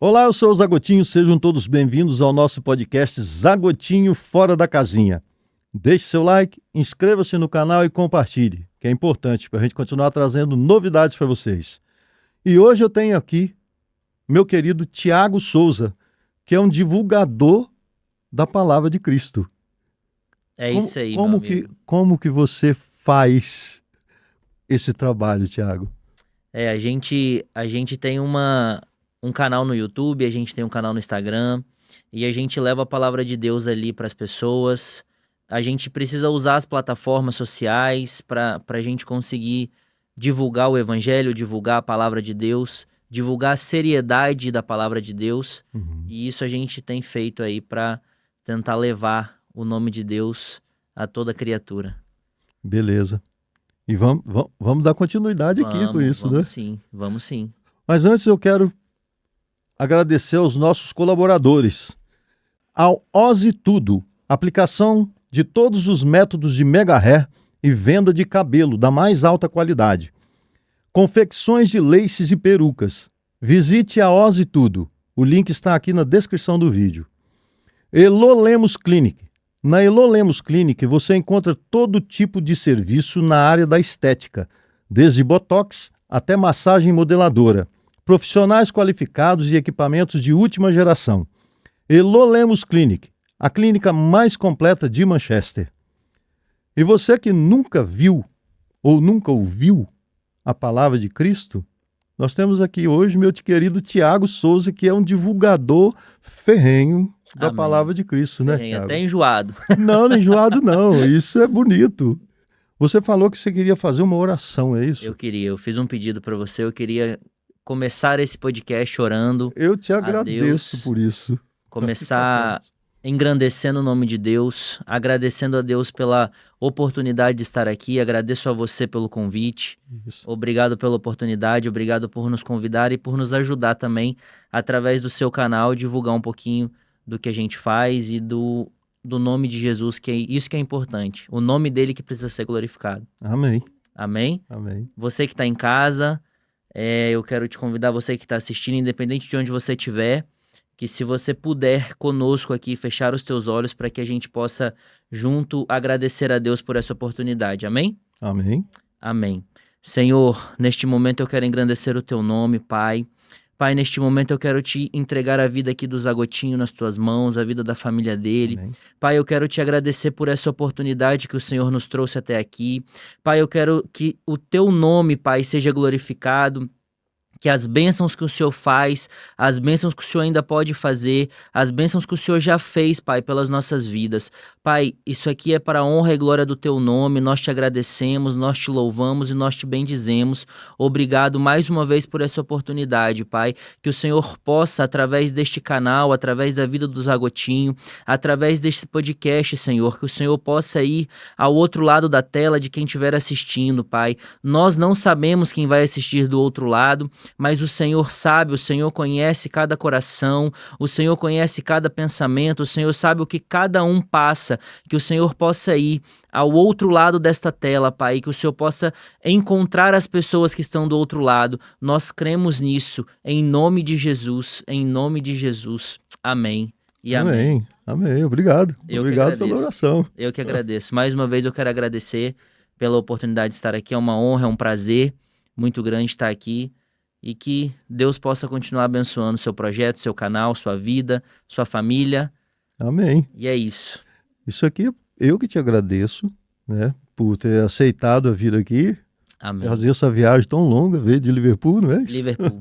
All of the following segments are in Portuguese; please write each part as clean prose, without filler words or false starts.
Olá, eu sou o Zagotinho, sejam todos bem-vindos ao nosso podcast Zagotinho Fora da Casinha. Deixe seu like, inscreva-se no canal e compartilhe, que é importante para a gente continuar trazendo novidades para vocês. E hoje eu tenho aqui meu querido Tiago Souza, que é um divulgador da Palavra de Cristo. Isso aí, meu amigo. Como que você faz esse trabalho, Tiago? A gente tem um canal no YouTube, a gente tem um canal no Instagram, e a gente leva a palavra de Deus ali para as pessoas. A gente precisa usar as plataformas sociais para a gente conseguir divulgar o Evangelho, divulgar a palavra de Deus, divulgar a seriedade da palavra de Deus. E isso a gente tem feito aí para tentar levar o nome de Deus a toda criatura. Beleza. E vamos dar continuidade aqui com isso, né? Vamos sim. Mas antes eu quero agradecer aos nossos colaboradores. Ao Oze Tudo, aplicação de todos os métodos de mega hair e venda de cabelo da mais alta qualidade. Confecções de laces e perucas. Visite a Oze Tudo. O link está aqui na descrição do vídeo. Elo Lemos Clinic. Na Elo Lemos Clinic você encontra todo tipo de serviço na área da estética, desde botox até massagem modeladora, profissionais qualificados e equipamentos de última geração. Elo Lemos Clinic, a clínica mais completa de Manchester. E você que nunca viu ou nunca ouviu a palavra de Cristo, nós temos aqui hoje meu querido Tiago Souza, que é um divulgador ferrenho da Amém. Palavra de Cristo, né, Tiago? Até enjoado. Não enjoado não, isso é bonito. Você falou que você queria fazer uma oração, é isso? Eu fiz um pedido para você, eu queria começar esse podcast orando. Eu te agradeço por isso. Começar engrandecendo o nome de Deus, agradecendo a Deus pela oportunidade de estar aqui, agradeço a você pelo convite. Isso. Obrigado pela oportunidade, obrigado por nos convidar e por nos ajudar também, através do seu canal, divulgar um pouquinho do que a gente faz e do nome de Jesus, que é isso que é importante. O nome dele que precisa ser glorificado. Amém. Amém? Amém. Você que está em casa, eu quero te convidar, você que está assistindo, independente de onde você estiver, que se você puder conosco aqui, fechar os teus olhos para que a gente possa junto agradecer a Deus por essa oportunidade. Amém? Amém. Amém. Senhor, neste momento eu quero engrandecer o teu nome, Pai. Pai, neste momento eu quero te entregar a vida aqui do Zagotinho nas tuas mãos, a vida da família dele. Amém. Pai, eu quero te agradecer por essa oportunidade que o Senhor nos trouxe até aqui. Pai, eu quero que o teu nome, Pai, seja glorificado. Que as bênçãos que o Senhor faz, as bênçãos que o Senhor ainda pode fazer, as bênçãos que o Senhor já fez, Pai, pelas nossas vidas. Pai, isso aqui é para a honra e glória do Teu nome, nós te agradecemos, nós te louvamos e nós te bendizemos. Obrigado mais uma vez por essa oportunidade, Pai, que o Senhor possa, através deste canal, através da vida do Zagotinho, através deste podcast, Senhor, que o Senhor possa ir ao outro lado da tela de quem estiver assistindo, Pai. Nós não sabemos quem vai assistir do outro lado, mas o Senhor sabe, o Senhor conhece cada coração, o Senhor conhece cada pensamento, o Senhor sabe o que cada um passa, que o Senhor possa ir ao outro lado desta tela, Pai, que o Senhor possa encontrar as pessoas que estão do outro lado. Nós cremos nisso, em nome de Jesus, em nome de Jesus. Amém. E amém. Amém. Obrigado. Obrigado pela oração. Eu que agradeço. Mais uma vez eu quero agradecer pela oportunidade de estar aqui. É uma honra, é um prazer muito grande estar aqui. E que Deus possa continuar abençoando seu projeto, seu canal, sua vida, sua família. Amém. E é isso. Isso aqui, eu que te agradeço, né, por ter aceitado vir aqui. Amém. Fazer essa viagem tão longa, veio de Liverpool, não é isso? Liverpool.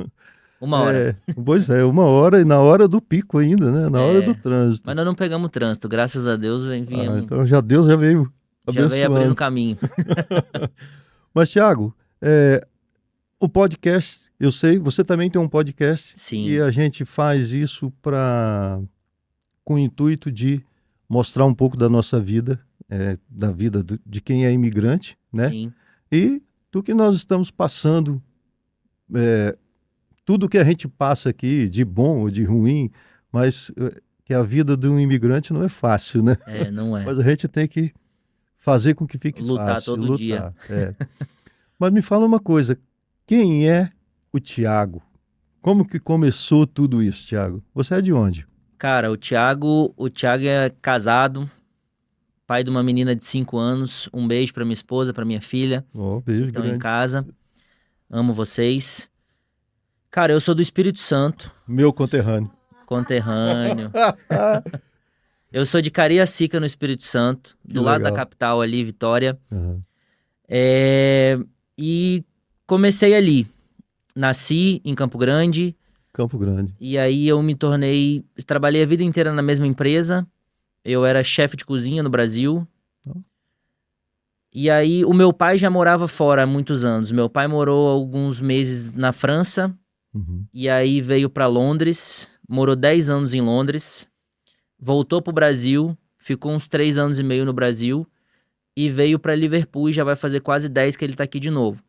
1 hora. Pois é, 1 hora e na hora do pico ainda, né? Na hora do trânsito. Mas nós não pegamos trânsito, graças a Deus viemos. Então Deus já veio abençoando. Já veio abrindo caminho. Mas, Tiago, o podcast, eu sei, você também tem um podcast. Sim. E a gente faz isso com o intuito de mostrar um pouco da nossa vida, da vida de quem é imigrante, né? Sim. E do que nós estamos passando, tudo que a gente passa aqui, de bom ou de ruim, mas que a vida de um imigrante não é fácil, né? Não é. Mas a gente tem que fazer com que fique lutar fácil. Todo dia. Mas me fala uma coisa, quem é o Tiago? Como que começou tudo isso, Thiago? Você é de onde? Cara, o Thiago é casado, pai de uma menina de 5 anos. Um beijo pra minha esposa, pra minha filha, Ó, que beijo estão em grande. casa. Amo vocês. Cara, eu sou do Espírito Santo, Meu conterrâneo. conterrâneo. Eu sou de Cariacica, no Espírito Santo, Que do lado da legal. capital ali, Vitória. Aham. E comecei ali. Nasci em Campo Grande, Campo Grande. e aí eu me tornei. Trabalhei a vida inteira na mesma empresa. Eu era chefe de cozinha no Brasil. Ó. E aí o meu pai já morava fora há muitos anos. Meu pai morou alguns meses na França, Uhum. e aí veio para Londres, morou 10 anos em Londres, voltou pro Brasil, ficou uns 3 anos e meio no Brasil, e veio para Liverpool e já vai fazer quase 10 que ele tá aqui de novo.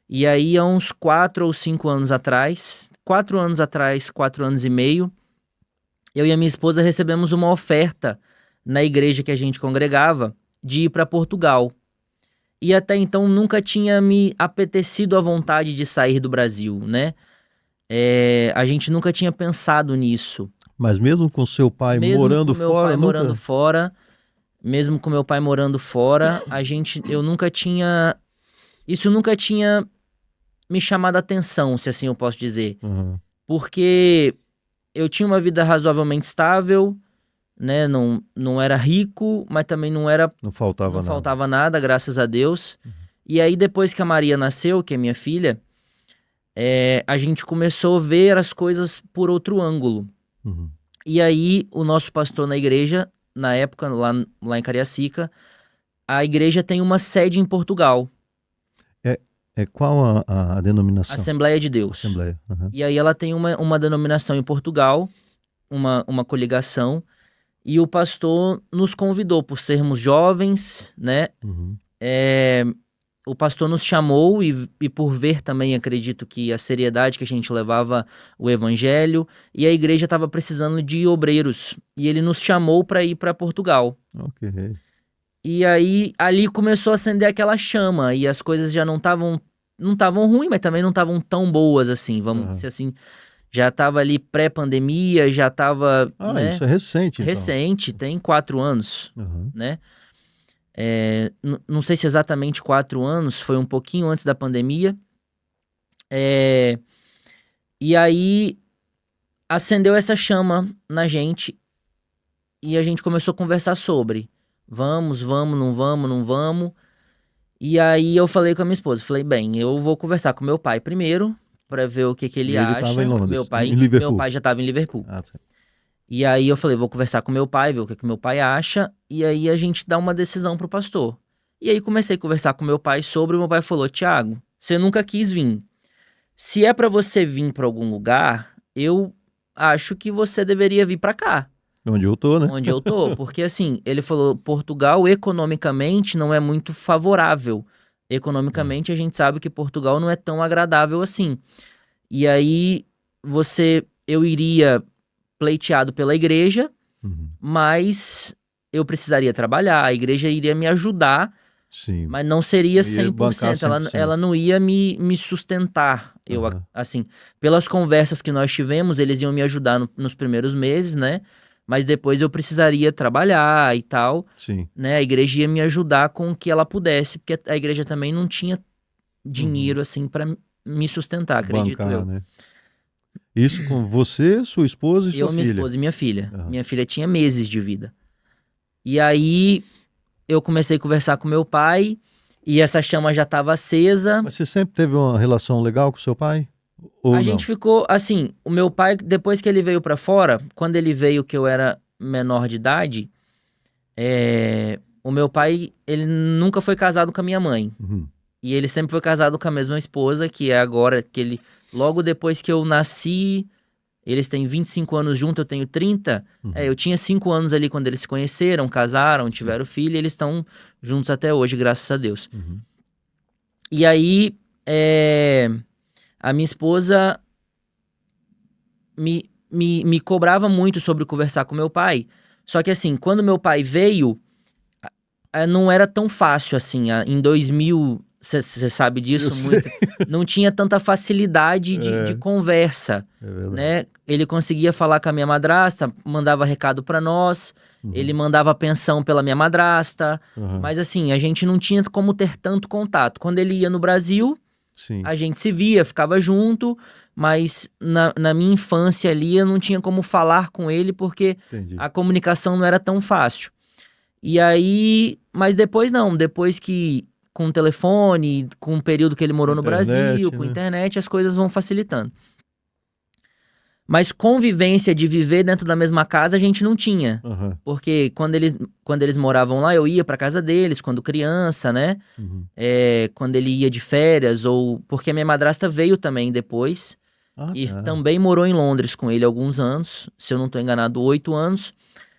E aí, há uns 4 ou 5 anos atrás, 4 anos atrás, 4 anos e meio, eu e a minha esposa recebemos uma oferta na igreja que a gente congregava de ir para Portugal. E até então nunca tinha me apetecido a vontade de sair do Brasil, né? A gente nunca tinha pensado nisso. Mas mesmo com seu pai Mesmo com morando meu fora, pai morando nunca... fora, mesmo com meu pai morando fora, eu nunca tinha, isso nunca tinha me chamado a atenção, se assim eu posso dizer. Aham. Porque eu tinha uma vida razoavelmente estável, né? Não era rico, mas também Não faltava não nada. faltava nada, graças a Deus. E aí, depois que a Maria nasceu, que é minha filha, a gente começou a ver as coisas por outro ângulo. Uhum. E aí, o nosso pastor na igreja, na época, lá em Cariacica, a igreja tem uma sede em Portugal, Qual a denominação? Assembleia de Deus. Assembleia. Aham. E aí ela tem uma denominação em Portugal, uma coligação, e o pastor nos convidou por sermos jovens, né? Uhum. O pastor nos chamou e por ver também, acredito que a seriedade que a gente levava o evangelho, e a igreja estava precisando de obreiros, e ele nos chamou para ir para Portugal. Ok. E aí ali começou a acender aquela chama, e as coisas já não estavam ruins, mas também não estavam tão boas assim, vamos Aham. dizer assim. Já estava ali pré-pandemia, já estava, Ah, né? isso é recente, então. Recente, tem 4 anos, Aham. né? Não sei se exatamente 4 anos, foi um pouquinho antes da pandemia. E aí acendeu essa chama na gente e a gente começou a conversar sobre vamos, não vamos, não vamos. E aí eu falei com a minha esposa, falei, bem, eu vou conversar com meu pai primeiro para ver o que E ele ele acha. estava em Londres, em Meu Liverpool. pai já estava em Liverpool. Ah, tá. E aí eu falei, vou conversar com meu pai, ver o que meu pai acha, e aí a gente dá uma decisão pro pastor. E aí comecei a conversar com meu pai sobre, e meu pai falou, Thiago, você nunca quis vir. Se é pra você vir pra algum lugar, eu acho que você deveria vir pra cá, Onde eu tô, né? onde eu tô. Porque assim, ele falou, Portugal economicamente não é muito favorável. Economicamente a gente sabe que Portugal não é tão agradável assim. E aí eu iria pleiteado pela igreja, Uhum. mas eu precisaria trabalhar, a igreja iria me ajudar, Sim. mas não seria Não ia bancar 100%, ela 100%. ela não ia me sustentar. Aham. Assim, pelas conversas que nós tivemos, eles iam me ajudar nos primeiros meses, né? Mas depois eu precisaria trabalhar e tal, Sim. né? A igreja ia me ajudar com o que ela pudesse, porque a igreja também não tinha dinheiro, assim, para me sustentar, acredito Bancar, eu. né? Isso com você, sua esposa e sua Eu, minha filha. esposa e minha filha. Aham. Minha filha tinha meses de vida. E aí eu comecei a conversar com meu pai e essa chama já estava acesa. Mas você sempre teve uma relação legal com seu pai? Ou A não? gente ficou assim, o meu pai, depois que ele veio pra fora, quando ele veio que eu era menor de idade, o meu pai, ele nunca foi casado com a minha mãe. Uhum. E ele sempre foi casado com a mesma esposa, que é agora, logo depois que eu nasci, eles têm 25 anos juntos, eu tenho 30. Uhum. Eu tinha 5 anos ali quando eles se conheceram, casaram, tiveram filho, e eles estão juntos até hoje, graças a Deus. Uhum. E aí, a minha esposa me cobrava muito sobre conversar com meu pai. Só que assim, quando meu pai veio, não era tão fácil assim. Em você sabe disso Eu sei. muito, não tinha tanta facilidade de conversa, É verdade. né? Ele conseguia falar com a minha madrasta, mandava recado pra nós, ele mandava pensão pela minha madrasta, Aham. mas assim, a gente não tinha como ter tanto contato. Quando ele ia no Brasil, Sim, a gente se via, ficava junto, mas na minha infância ali eu não tinha como falar com ele porque entendi. a comunicação não era tão fácil. E aí, mas depois não, depois que com o telefone, com o período que ele morou no Brasil, Internet, com a né? internet, as coisas vão facilitando. Mas convivência de viver dentro da mesma casa a gente não tinha. Aham. Porque quando eles moravam lá, eu ia pra casa deles, quando criança, né? Uhum. Quando ele ia de férias, ou. Porque a minha madrasta veio também depois. Ah, E tá. também morou em Londres com ele alguns anos. Se eu não tô enganado, 8 anos.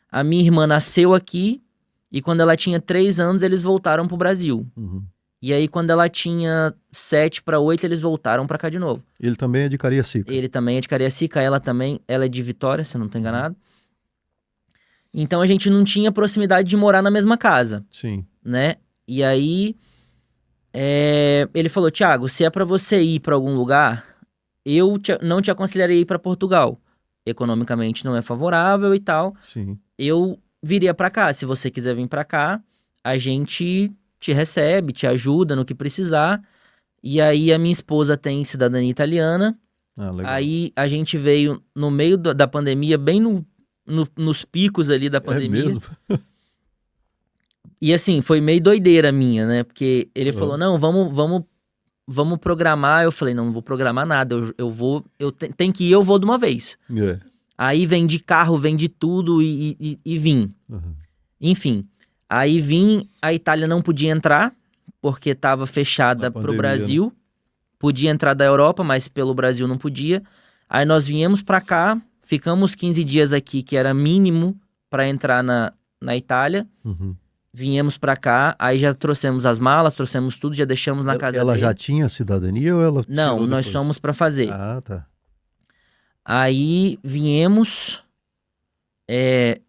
A minha irmã nasceu aqui. E quando ela tinha 3 anos, eles voltaram pro Brasil. Uhum. E aí, quando ela tinha 7 para 8, eles voltaram pra cá de novo. Ele também é de Cariacica. Ele também é de Cariacica, ela também, ela é de Vitória, se eu não tô enganado. Então a gente não tinha proximidade de morar na mesma casa, Sim. né? E aí ele falou: Thiago, se é pra você ir pra algum lugar, não te aconselharia ir pra Portugal. Economicamente não é favorável e tal. Sim. Eu viria pra cá. Se você quiser vir pra cá, a gente te recebe, te ajuda no que precisar. E aí a minha esposa tem cidadania italiana. Ah, legal. Aí a gente veio no meio da pandemia, bem nos picos ali da É pandemia. mesmo? E assim, foi meio doideira minha, né? Porque ele Aham. falou, não, vamos programar. Eu falei, não vou programar nada, tem que ir, eu vou de uma vez. É. Aí vendi carro, vendi tudo e vim. Aham. Enfim, aí vim, a Itália não podia entrar, porque estava fechada Na pro pandemia, Brasil. Podia entrar da Europa, mas pelo Brasil não podia. Aí nós viemos pra cá, ficamos 15 dias aqui, que era mínimo para entrar na Itália. Uhum. Viemos pra cá, aí já trouxemos as malas, trouxemos tudo, já deixamos na casa Ela dele. já tinha cidadania ou ela Não, tirou nós depois? somos pra fazer. Ah, tá. Aí viemos,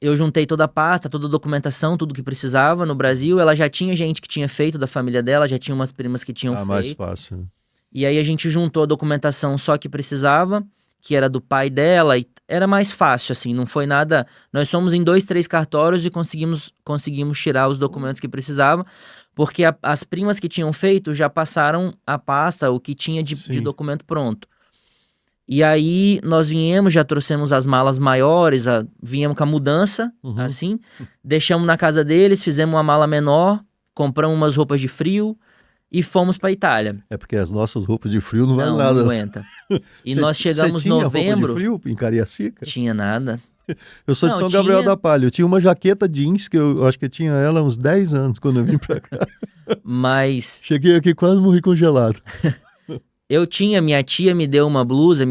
eu juntei toda a pasta, toda a documentação, tudo que precisava no Brasil. Ela já tinha gente que tinha feito da família dela, já tinha umas primas que tinham Mais feito. fácil, né? E aí a gente juntou a documentação só que precisava, que era do pai dela, e era mais fácil, assim, não foi nada. Nós fomos em 2, 3 cartórios e conseguimos tirar os documentos que precisava, porque as primas que tinham feito já passaram a pasta, o que tinha de Sim. documento pronto. E aí nós viemos, já trouxemos as malas maiores, viemos com a mudança, Uhum. assim, deixamos na casa deles, fizemos uma mala menor, compramos umas roupas de frio e fomos pra Itália. É porque as nossas roupas de frio não valem Não, nada. não aguenta. E nós chegamos Você tinha novembro. roupa de frio em Cariacica? Tinha nada. Eu sou de Não, São Gabriel tinha. da Palha. Eu tinha uma jaqueta jeans que eu acho que eu tinha ela há uns 10 anos quando eu vim pra cá. Mas Cheguei aqui quase morri congelado. minha tia me deu uma blusa,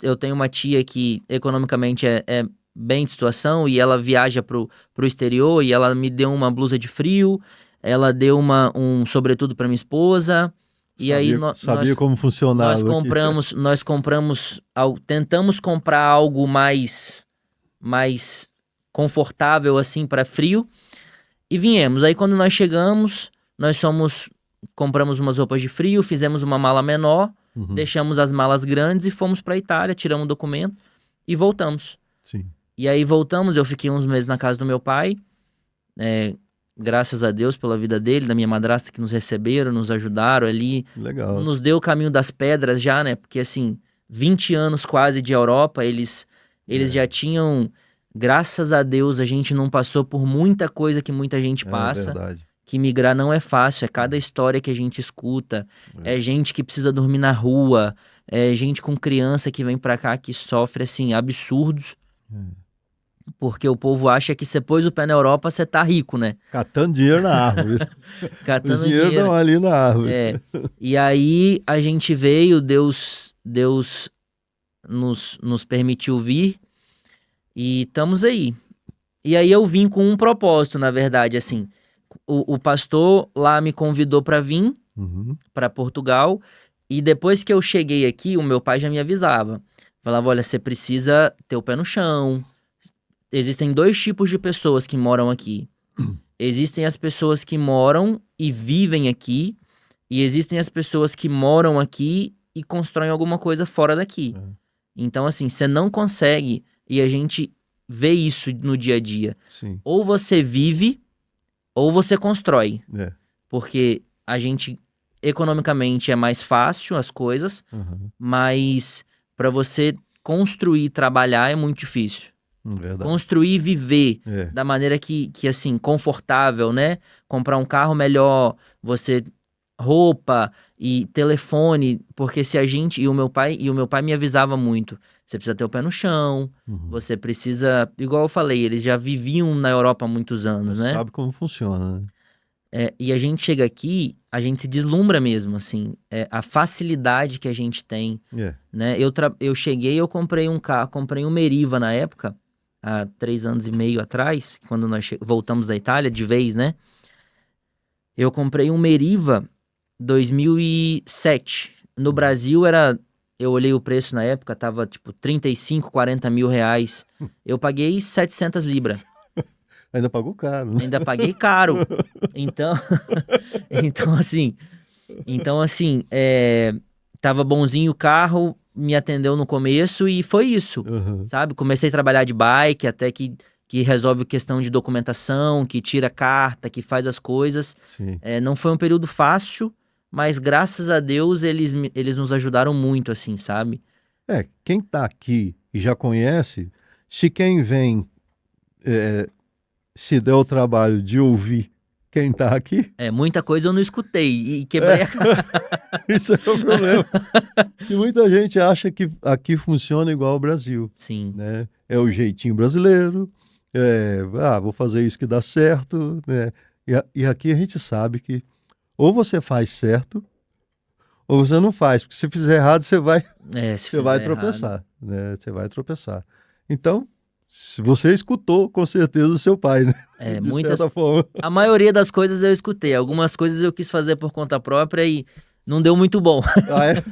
eu tenho uma tia que economicamente é bem de situação e ela viaja pro exterior e ela me deu uma blusa de frio, ela deu um sobretudo para minha esposa. E aí Sabia como funcionava. nós compramos, tentamos comprar algo mais confortável assim para frio e viemos. Aí quando nós chegamos, compramos umas roupas de frio, fizemos uma mala menor, Uhum. deixamos as malas grandes e fomos para Itália, tiramos o documento e voltamos. Sim. E aí voltamos, eu fiquei uns meses na casa do meu pai, graças a Deus pela vida dele, da minha madrasta que nos receberam, nos ajudaram ali, Legal. nos deu o caminho das pedras já, né? Porque assim, 20 anos quase de Europa, eles já tinham, graças a Deus, a gente não passou por muita coisa que muita gente passa. É verdade. Que migrar não é fácil, é cada história que a gente escuta, é gente que precisa dormir na rua, é gente com criança que vem pra cá que sofre, assim, absurdos, porque o povo acha que você pôs o pé na Europa, você tá rico, né? Catando dinheiro na árvore. Catando Os dinheiro dinheiro. estão ali na árvore. E aí a gente veio, Deus nos permitiu vir e estamos aí. E aí eu vim com um propósito, na verdade, assim. O pastor lá me convidou para vir para Portugal e depois que eu cheguei aqui, o meu pai já me avisava. Falava, olha, você precisa ter o pé no chão. Existem 2 tipos de pessoas que moram aqui. Existem as pessoas que moram e vivem aqui, E existem as pessoas que moram aqui e constroem alguma coisa fora daqui. É. Então, assim, você não consegue, e a gente vê isso no dia a dia. Sim. Ou você vive, ou você constrói. É. Porque a gente, economicamente, é mais fácil as coisas, Uhum. mas para você construir e trabalhar é muito difícil. Verdade. Construir e viver É. da maneira que, assim, confortável, né? Comprar um carro melhor, você roupa e telefone, porque se a gente, e o meu pai me avisava muito, você precisa ter o pé no chão, Uhum. você precisa, igual eu falei, eles já viviam na Europa há muitos anos, Você né? sabe como funciona, né? E a gente chega aqui, a gente se deslumbra mesmo, assim, a facilidade que a gente tem, É. né? Eu cheguei, eu comprei um carro, comprei um Meriva na época, há 3 anos e meio atrás, quando nós voltamos da Itália, de vez, né? Eu comprei um Meriva 2007. No Brasil eu olhei o preço na época, tava tipo 35, 40 mil reais. Eu paguei 700 libras. Ainda pagou caro, né? Ainda paguei caro. Então, então assim, tava bonzinho o carro, me atendeu no começo e foi isso, Uhum. sabe? Comecei a trabalhar de bike, até que resolve questão de documentação, que tira carta, que faz as coisas. Sim. Não foi um período fácil, mas graças a Deus eles nos ajudaram muito, assim, sabe? Quem tá aqui e já conhece, se quem vem se der o trabalho de ouvir quem tá aqui, Muita coisa eu não escutei e quebrei a cara. isso é o problema. E muita gente acha que aqui funciona igual ao Brasil, Sim, né? É o jeitinho brasileiro, vou fazer isso que dá certo, né? E aqui a gente sabe que ou você faz certo ou você não faz, porque se fizer errado você vai se você vai fizer tropeçar, errado. né? Você vai tropeçar. Então, se você escutou, com certeza, o seu pai, né? De certa forma. A maioria das coisas eu escutei. Algumas coisas eu quis fazer por conta própria e não deu muito bom. Ah, é?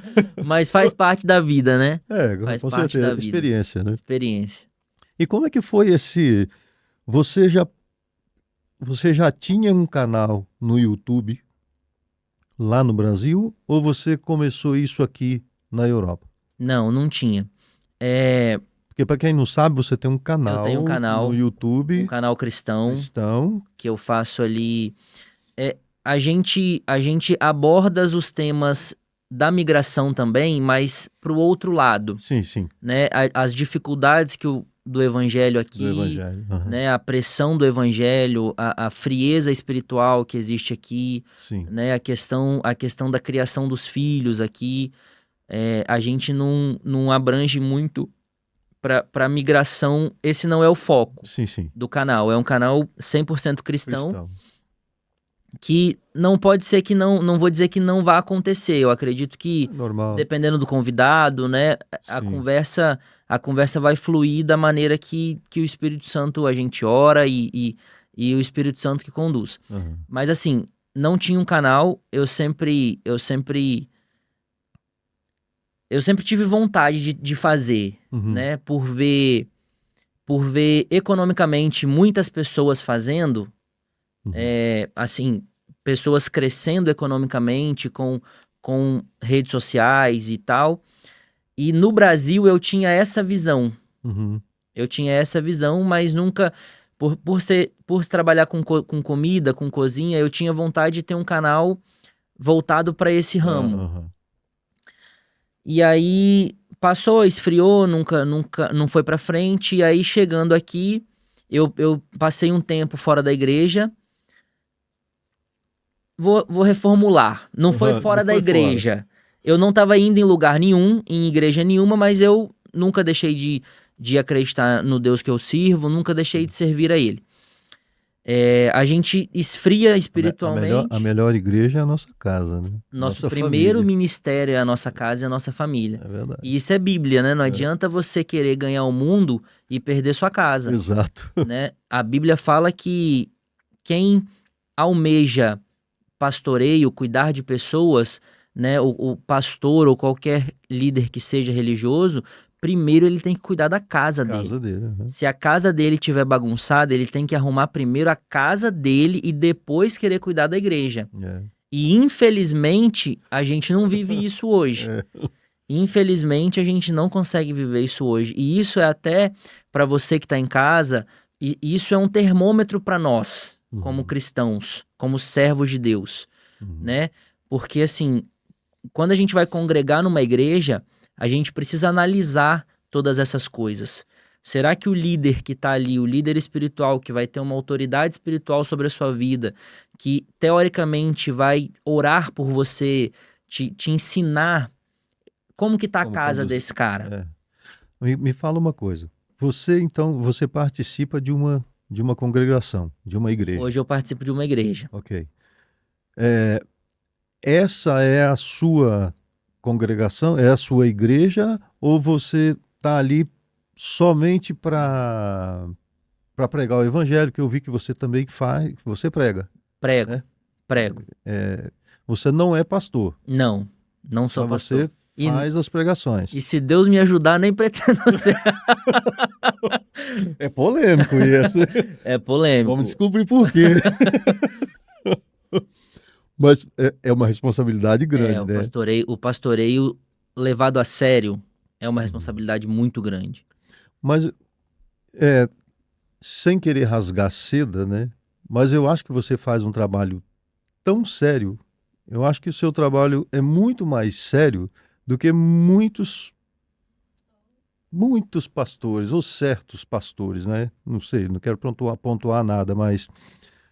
Mas faz parte da vida, né? É, Faz com parte certeza. da vida. Experiência, né? Experiência. E como é que foi esse... Você já tinha um canal no YouTube lá no Brasil ou você começou isso aqui na Europa? Não tinha. Porque para quem não sabe, você tem um Eu canal tenho um no canal, YouTube cristão, cristão. que eu faço ali. A gente aborda os temas da migração também, mas pro outro lado, Sim, sim, né? As dificuldades do evangelho do aqui, Evangelho. Aham. né? A pressão do evangelho, a frieza espiritual que existe aqui, Sim, né? A questão da criação dos filhos aqui. A gente não abrange muito para migração. Esse não é o foco sim, sim. do canal. É um canal 100% cristão, Cristão. que não pode ser que não vou dizer que não vá acontecer. Eu acredito que, Normal. dependendo do convidado, né, a Sim. conversa vai fluir da maneira que o Espírito Santo, a gente ora e o Espírito Santo que conduz. Aham. Mas assim, não tinha um canal, eu sempre tive vontade de fazer, Uhum. né, por ver economicamente muitas pessoas fazendo, Uhum. assim, pessoas crescendo economicamente com redes sociais e tal. E no Brasil eu tinha essa visão. Uhum. Eu tinha essa visão, mas nunca, por trabalhar com comida, com cozinha, eu tinha vontade de ter um canal voltado para esse ramo. Aham. E aí passou, esfriou, nunca não foi para frente. E aí chegando aqui, eu passei um tempo fora da igreja. Vou reformular. Não foi Aham, fora não da foi igreja. Eu não estava indo em lugar nenhum, em igreja nenhuma, mas eu nunca deixei de acreditar no Deus que eu sirvo, nunca deixei de servir a Ele. A gente esfria espiritualmente. A melhor igreja é a nossa casa, né? Nosso Nossa primeiro família. ministério é a nossa casa e a nossa família. É verdade. E isso é Bíblia, né? Não adianta você querer ganhar o mundo e perder sua casa, Exato. né? A Bíblia fala que quem almeja pastoreio, cuidar de pessoas, né? O pastor ou qualquer líder que seja religioso, primeiro ele tem que cuidar da casa dele. Casa dele. Uhum. Se a casa dele estiver bagunçada, ele tem que arrumar primeiro a casa dele e depois querer cuidar da igreja. É. E infelizmente a gente não vive isso hoje. Infelizmente a gente não consegue viver isso hoje. E isso é até para você que está em casa, e isso é um termômetro para nós, como cristãos, como servos de Deus, né? Porque assim, quando a gente vai congregar numa igreja, a gente precisa analisar todas essas coisas. Será que o líder que está ali, o líder espiritual, que vai ter uma autoridade espiritual sobre a sua vida, que teoricamente vai orar por você, te ensinar como que tá a casa desse cara? Me fala uma coisa. Você, então, você participa de uma congregação, de uma igreja. Hoje eu participo de uma igreja. Ok. Essa é a sua congregação? É a sua igreja? Ou você está ali somente para pregar o evangelho, que eu vi que você também faz, que você prega? Prego, né? prego. Você não é pastor. Não sou Mas pastor. você faz as pregações. E se Deus me ajudar, nem pretendo ser. É polêmico isso. É polêmico. Vamos descobrir por quê. Mas é uma responsabilidade grande, né? O pastoreio levado a sério é uma responsabilidade muito grande. Mas, sem querer rasgar seda, né? Mas eu acho que você faz um trabalho tão sério. Eu acho que o seu trabalho é muito mais sério do que muitos pastores, ou certos pastores, né? Não sei, não quero pontuar nada, mas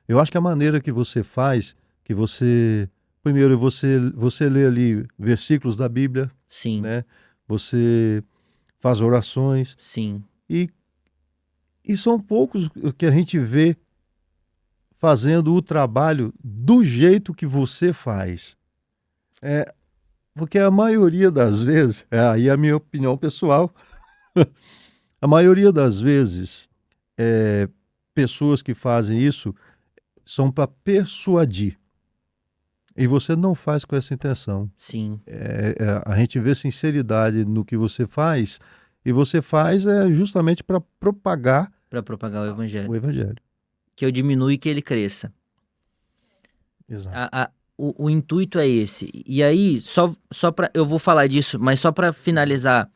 eu acho que a maneira que você faz, que você... Primeiro, você lê ali versículos da Bíblia. Sim. Né? Você faz orações. Sim. E são poucos que a gente vê fazendo o trabalho do jeito que você faz. Porque a maioria das vezes, aí é a minha opinião pessoal, a maioria das vezes, pessoas que fazem isso são para persuadir. E você não faz com essa intenção. Sim. A gente vê sinceridade no que você faz, e você faz justamente para propagar o evangelho. O evangelho. Que eu diminua e que ele cresça. Exato. O intuito é esse. E aí, só para eu vou falar disso, mas só para finalizar,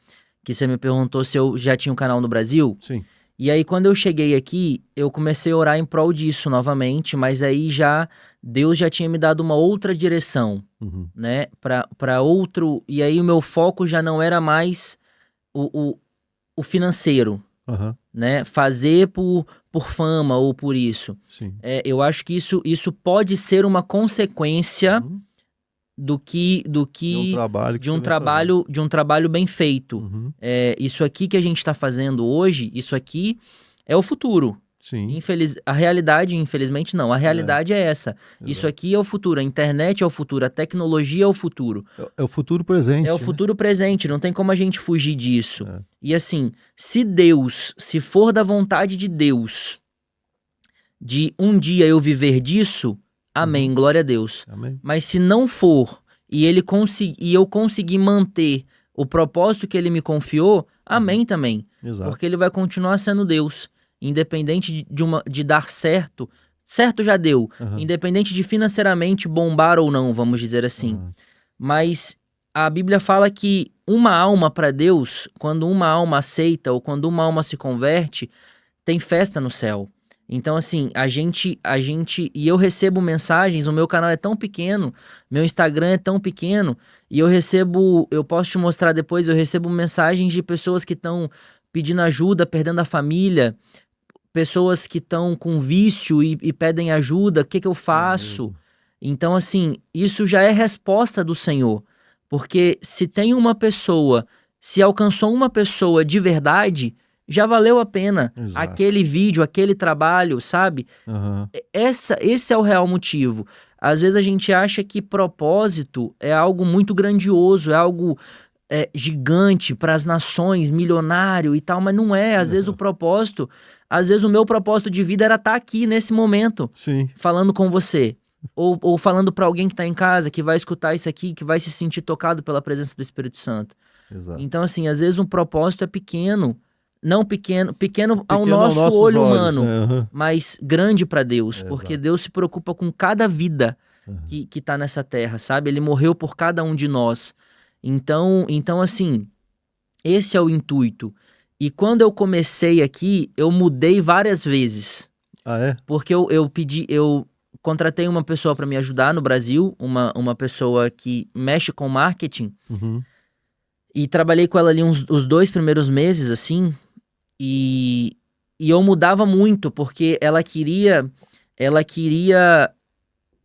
que você me perguntou se eu já tinha um canal no Brasil. Sim. E aí, quando eu cheguei aqui, eu comecei a orar em prol disso novamente, mas aí Deus já tinha me dado uma outra direção, né? Para outro. E aí, o meu foco já não era mais o financeiro, né? Fazer por fama ou por isso. Sim. Eu acho que isso pode ser uma consequência de um trabalho bem feito. Isso aqui que a gente está fazendo hoje, isso aqui é o futuro. Sim. A realidade, infelizmente, não. A realidade é essa. Exato. Isso aqui é o futuro. A internet é o futuro. A tecnologia é o futuro. É o futuro presente. É o futuro presente. Não tem como a gente fugir disso. E assim, se for da vontade de Deus, de um dia eu viver disso, amém, glória a Deus. Amém. Mas se não for e eu conseguir manter o propósito que ele me confiou, amém também. Exato. Porque ele vai continuar sendo Deus, independente de dar certo. Certo já deu, independente de financeiramente bombar ou não, vamos dizer assim. Mas a Bíblia fala que uma alma para Deus, quando uma alma aceita ou quando uma alma se converte, tem festa no céu. Então, assim, e eu recebo mensagens, o meu canal é tão pequeno, meu Instagram é tão pequeno, e eu posso te mostrar depois, eu recebo mensagens de pessoas que estão pedindo ajuda, perdendo a família, pessoas que estão com vício e pedem ajuda, o que eu faço? Então, assim, isso já é resposta do Senhor, porque se alcançou uma pessoa de verdade, já valeu a pena. Exato. Aquele vídeo, aquele trabalho, sabe? Esse é o real motivo. Às vezes a gente acha que propósito é algo muito grandioso, é algo gigante para as nações, milionário e tal, mas não é. Às vezes o meu propósito de vida era estar aqui nesse momento, Sim. falando com você. Ou falando para alguém que está em casa, que vai escutar isso aqui, que vai se sentir tocado pela presença do Espírito Santo. Exato. Então, assim, às vezes um propósito é pequeno, não pequeno ao nosso olho olhos, humano, mas grande para Deus, porque exato. Deus se preocupa com cada vida. que tá nessa terra, sabe? Ele morreu por cada um de nós. Então assim, esse é o intuito. E quando eu comecei aqui, eu mudei várias vezes. Ah, é? Porque eu contratei uma pessoa para me ajudar no Brasil, uma pessoa que mexe com marketing, Uhum. e trabalhei com ela ali os 2 primeiros meses, assim, e eu mudava muito, porque ela queria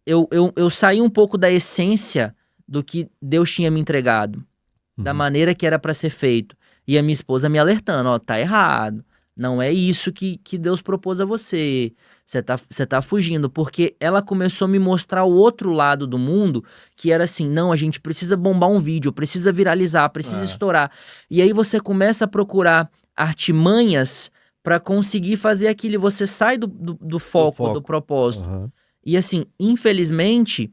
eu saí um pouco da essência do que Deus tinha me entregado, da Uhum. maneira que era para ser feito. E a minha esposa me alertando, ó, tá errado. Não é isso que Deus propôs a você. Você tá fugindo. Porque ela começou a me mostrar o outro lado do mundo, que era assim, não, a gente precisa bombar um vídeo, precisa viralizar, precisa estourar. E aí você começa a procurar artimanhas para conseguir fazer aquilo. E você sai do foco, do propósito. Aham. E assim, infelizmente,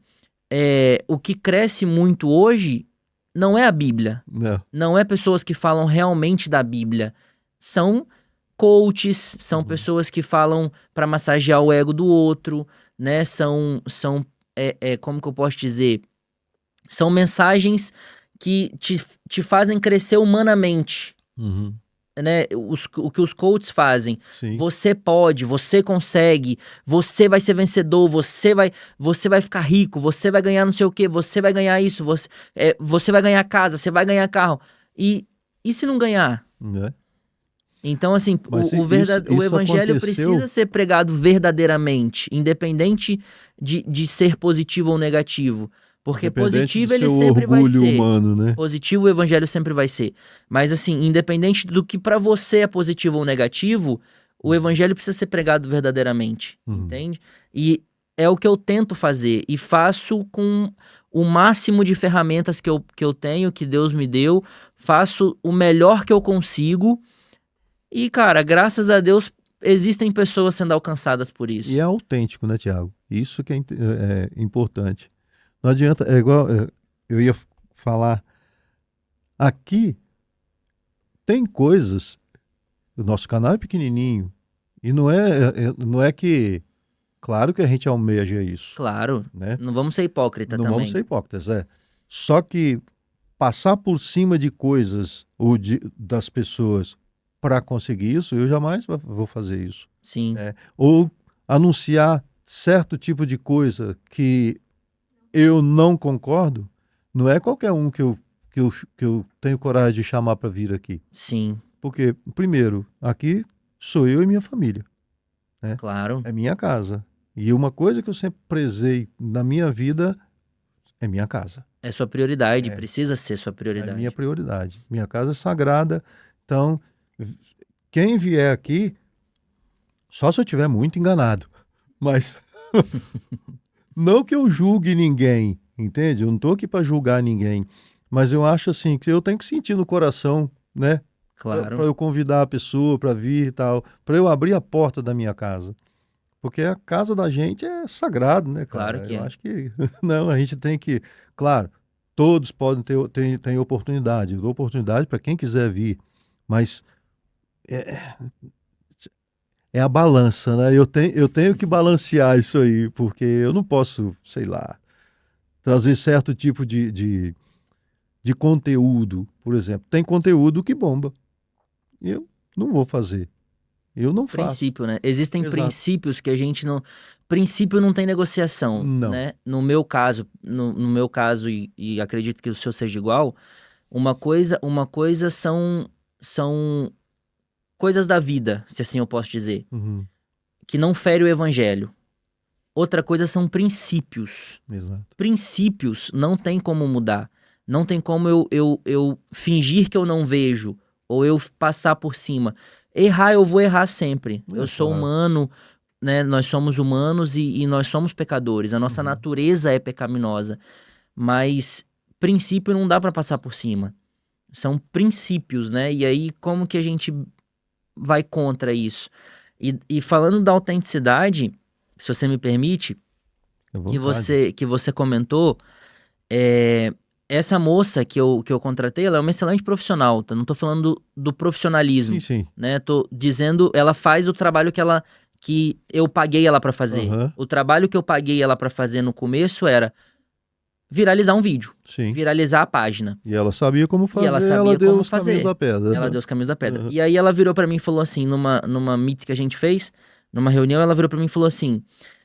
o que cresce muito hoje não é a Bíblia. Não. Não é pessoas que falam realmente da Bíblia. São coaches, são pessoas que falam para massagear o ego do outro, né? São como que eu posso dizer? São mensagens que te fazem crescer humanamente, Uhum. né? O que os coaches fazem. Sim. Você pode, você consegue, você vai ser vencedor, você vai ficar rico, você vai ganhar não sei o quê, você vai ganhar isso, você vai ganhar casa, você vai ganhar carro. E se não ganhar? Né? Então, assim, Mas o isso evangelho aconteceu- precisa ser pregado verdadeiramente, independente de ser positivo ou negativo. Porque Independente positivo do ele seu sempre vai orgulho ser. humano, né? Positivo o evangelho sempre vai ser. Mas assim, independente do que pra você é positivo ou negativo, o evangelho precisa ser pregado verdadeiramente, entende? E é o que eu tento fazer e faço com o máximo de ferramentas que eu tenho, que Deus me deu, faço o melhor que eu consigo e, cara, graças a Deus existem pessoas sendo alcançadas por isso. E é autêntico, né, Tiago? Isso que é importante. Não adianta, é igual eu ia falar, aqui tem coisas, o nosso canal é pequenininho, e não é que, claro que a gente almeja isso, Claro, né? não vamos ser hipócritas Não também. vamos ser hipócritas, Só que passar por cima de coisas ou das pessoas para conseguir isso, eu jamais vou fazer isso. Sim, Ou anunciar certo tipo de coisa que eu não concordo, não é qualquer um que eu tenho coragem de chamar para vir aqui. sim, Porque, primeiro, aqui sou eu e minha família. claro. É minha casa. E uma coisa que eu sempre prezei na minha vida é minha casa. É sua prioridade, É. precisa ser sua É prioridade. minha prioridade. Minha casa é sagrada. Então, quem vier aqui, só se eu estiver muito enganado. Mas não que eu julgue ninguém, entende? Eu não estou aqui para julgar ninguém. Mas eu acho assim que eu tenho que sentir no coração, né? Claro. Para eu convidar a pessoa para vir e tal, para eu abrir a porta da minha casa. Porque a casa da gente é sagrado, né, cara? Claro que Eu é. acho que não, a gente tem que, claro, todos podem ter oportunidade. Eu dou oportunidade para quem quiser vir, mas é a balança, né? Eu tenho que balancear isso aí, porque eu não posso, sei lá, trazer certo tipo de conteúdo, por exemplo. Tem conteúdo que bomba. Eu não vou fazer. Eu não faço. Princípio, né? Existem Exato. princípios que a gente não. Princípio não tem negociação, Não. né? No meu caso, e acredito que o seu seja igual, uma coisa são coisas da vida, se assim eu posso dizer, Uhum. que não fere o evangelho. Outra coisa são princípios. Exato. Princípios não tem como mudar. Não tem como eu fingir que eu não vejo ou eu passar por cima. Errar, eu vou errar sempre. Eu sou claro. humano, né? Nós somos humanos e nós somos pecadores. A nossa natureza é pecaminosa. Mas princípio não dá para passar por cima. São princípios, né? E aí, como que a gente vai contra isso? E falando da autenticidade, se você me permite, À que vontade. você comentou, essa moça que eu contratei, ela é uma excelente profissional, tá? Não tô falando do profissionalismo, Sim, sim. né? Tô dizendo, ela faz o trabalho que que eu paguei ela pra fazer. Aham. O trabalho que eu paguei ela pra fazer no começo era viralizar um vídeo, Sim. viralizar a página. E ela sabia como fazer, ela sabia ela deu como os fazer. caminhos da pedra. Ela deu os caminhos da pedra. Aham. E aí ela virou pra mim e falou assim, numa meet que a gente fez, numa reunião, ela virou pra mim e falou assim: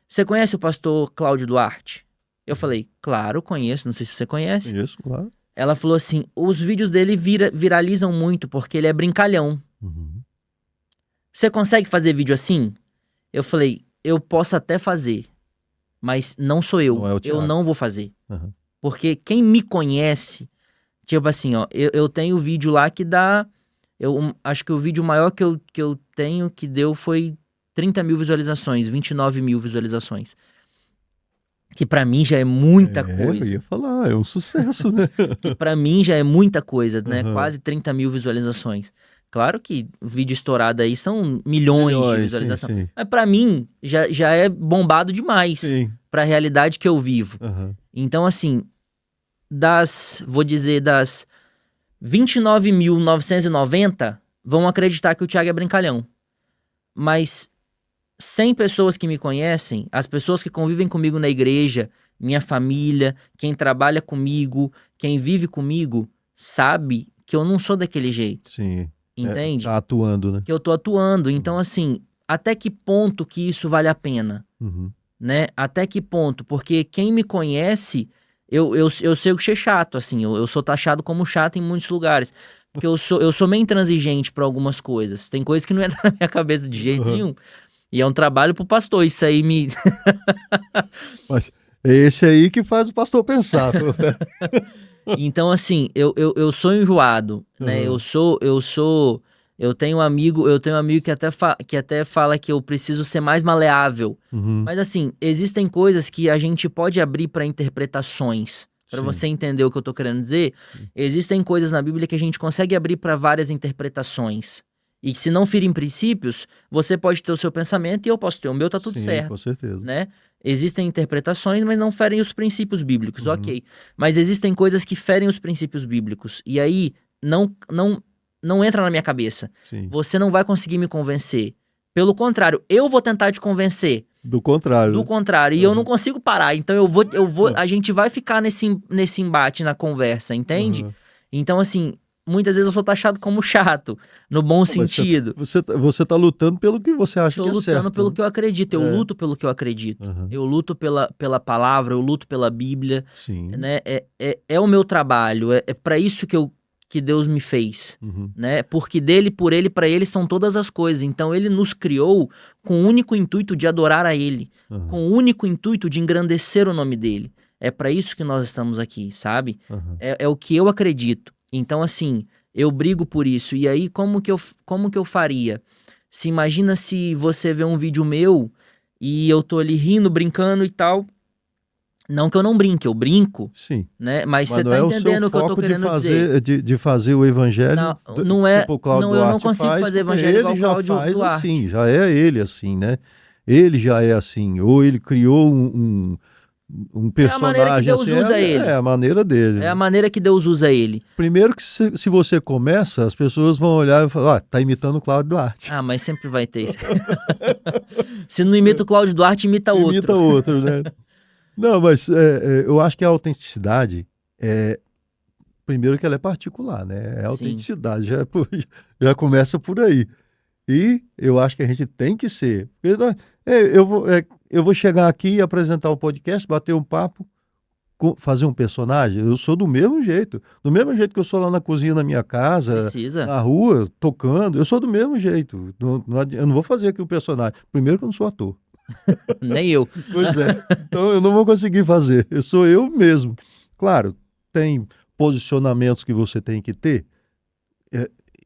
você conhece o pastor Cláudio Duarte? Eu falei, claro, conheço, não sei se você conhece. Isso, claro. Ela falou assim, os vídeos dele viralizam muito porque ele é brincalhão. Uhum. Você consegue fazer vídeo assim? Eu falei, eu posso até fazer, mas não sou eu. Não é o Eu Thiago. não vou fazer. Aham. Porque quem me conhece, tipo assim, ó, eu tenho vídeo lá que dá. Acho que o vídeo maior que eu tenho que deu foi 30 mil visualizações, 29 mil visualizações. Que pra mim já é muita Eu coisa. ia falar, é um sucesso, né? Que pra mim já é muita coisa, né? Aham. Quase 30 mil visualizações. Claro que vídeo estourado aí são milhões de visualizações. Sim, sim. Mas pra mim já é bombado demais Sim. pra realidade que eu vivo. Aham. Então, assim, vou dizer, das 29.990 vão acreditar que o Thiago é brincalhão. Mas 100 pessoas que me conhecem, as pessoas que convivem comigo na igreja, minha família, quem trabalha comigo, quem vive comigo, sabe que eu não sou daquele jeito, Sim. entende? Tá atuando, né? Que eu tô atuando. Então, assim, até que ponto que isso vale a pena? Uhum. Né? Até que ponto? Porque quem me conhece, eu sei o que é chato, assim, eu sou taxado como chato em muitos lugares. Porque eu sou meio intransigente pra algumas coisas. Tem coisas que não entram na minha cabeça de jeito Uhum. nenhum. E é um trabalho pro pastor, isso aí me... Mas é esse aí que faz o pastor pensar. Então, assim, eu sou enjoado, né? Uhum. Eu tenho um amigo que até fala que eu preciso ser mais maleável. Uhum. Mas assim, existem coisas que a gente pode abrir para interpretações. Para Sim. você entender o que eu tô querendo dizer, existem coisas na Bíblia que a gente consegue abrir para várias interpretações. E se não firem princípios, você pode ter o seu pensamento e eu posso ter o meu, tá tudo Sim, certo, com certeza. né? Existem interpretações, mas não ferem os princípios bíblicos, Uhum. ok. Mas existem coisas que ferem os princípios bíblicos. E aí, não entra na minha cabeça. Sim. Você não vai conseguir me convencer. Pelo contrário, eu vou tentar te convencer. Do contrário. Do né? contrário, e eu não consigo parar. Então a gente vai ficar nesse embate na conversa, entende? Uhum. Então, assim, muitas vezes eu sou taxado como chato, no bom Mas sentido. Você tá lutando pelo que você acha Tô que é lutando certo. pelo né? que eu acredito, eu É. luto pelo que eu acredito. Uhum. Eu luto pela palavra, eu luto pela Bíblia, Sim. né? É o meu trabalho, é para isso que Deus me fez, Uhum. né? Porque dele, por ele, para ele são todas as coisas. Então ele nos criou com o único intuito de adorar a ele, Uhum. com o único intuito de engrandecer o nome dele. É para isso que nós estamos aqui, sabe? Uhum. É o que eu acredito. Então, assim, eu brigo por isso. E aí, como que eu faria? Se imagina se você vê um vídeo meu e eu tô ali rindo, brincando e tal. Não que eu não brinque, eu brinco, Sim. né? Mas Mas você não tá é o entendendo seu o que eu tô foco querendo dizer. de fazer o evangelho Não é, tipo o Cláudio eu não Duarte consigo faz, fazer porque evangelho igual ele o já Cláudio faz Duarte. assim, já é ele assim, né? Ele já é assim, ou ele criou um É a maneira que personagem Deus assim, usa ele. é a maneira dele. É a maneira que Deus usa ele. Primeiro que se você começa, as pessoas vão olhar e falar, tá imitando o Cláudio Duarte. Ah, mas sempre vai ter isso. Se não imita o Cláudio Duarte, imita outro. Imita outro, né? Não, mas eu acho que a autenticidade primeiro que ela é particular, né? A Sim. autenticidade já começa por aí. E eu acho que a gente tem que ser. Eu vou chegar aqui e apresentar o podcast, bater um papo, fazer um personagem. Eu sou do mesmo jeito. Do mesmo jeito que eu sou lá na cozinha da minha casa, Precisa. na rua, tocando. Eu sou do mesmo jeito. Eu não vou fazer aqui o personagem. Primeiro que eu não sou ator. Nem eu. Pois é. Então eu não vou conseguir fazer. Eu sou eu mesmo. Claro, tem posicionamentos que você tem que ter.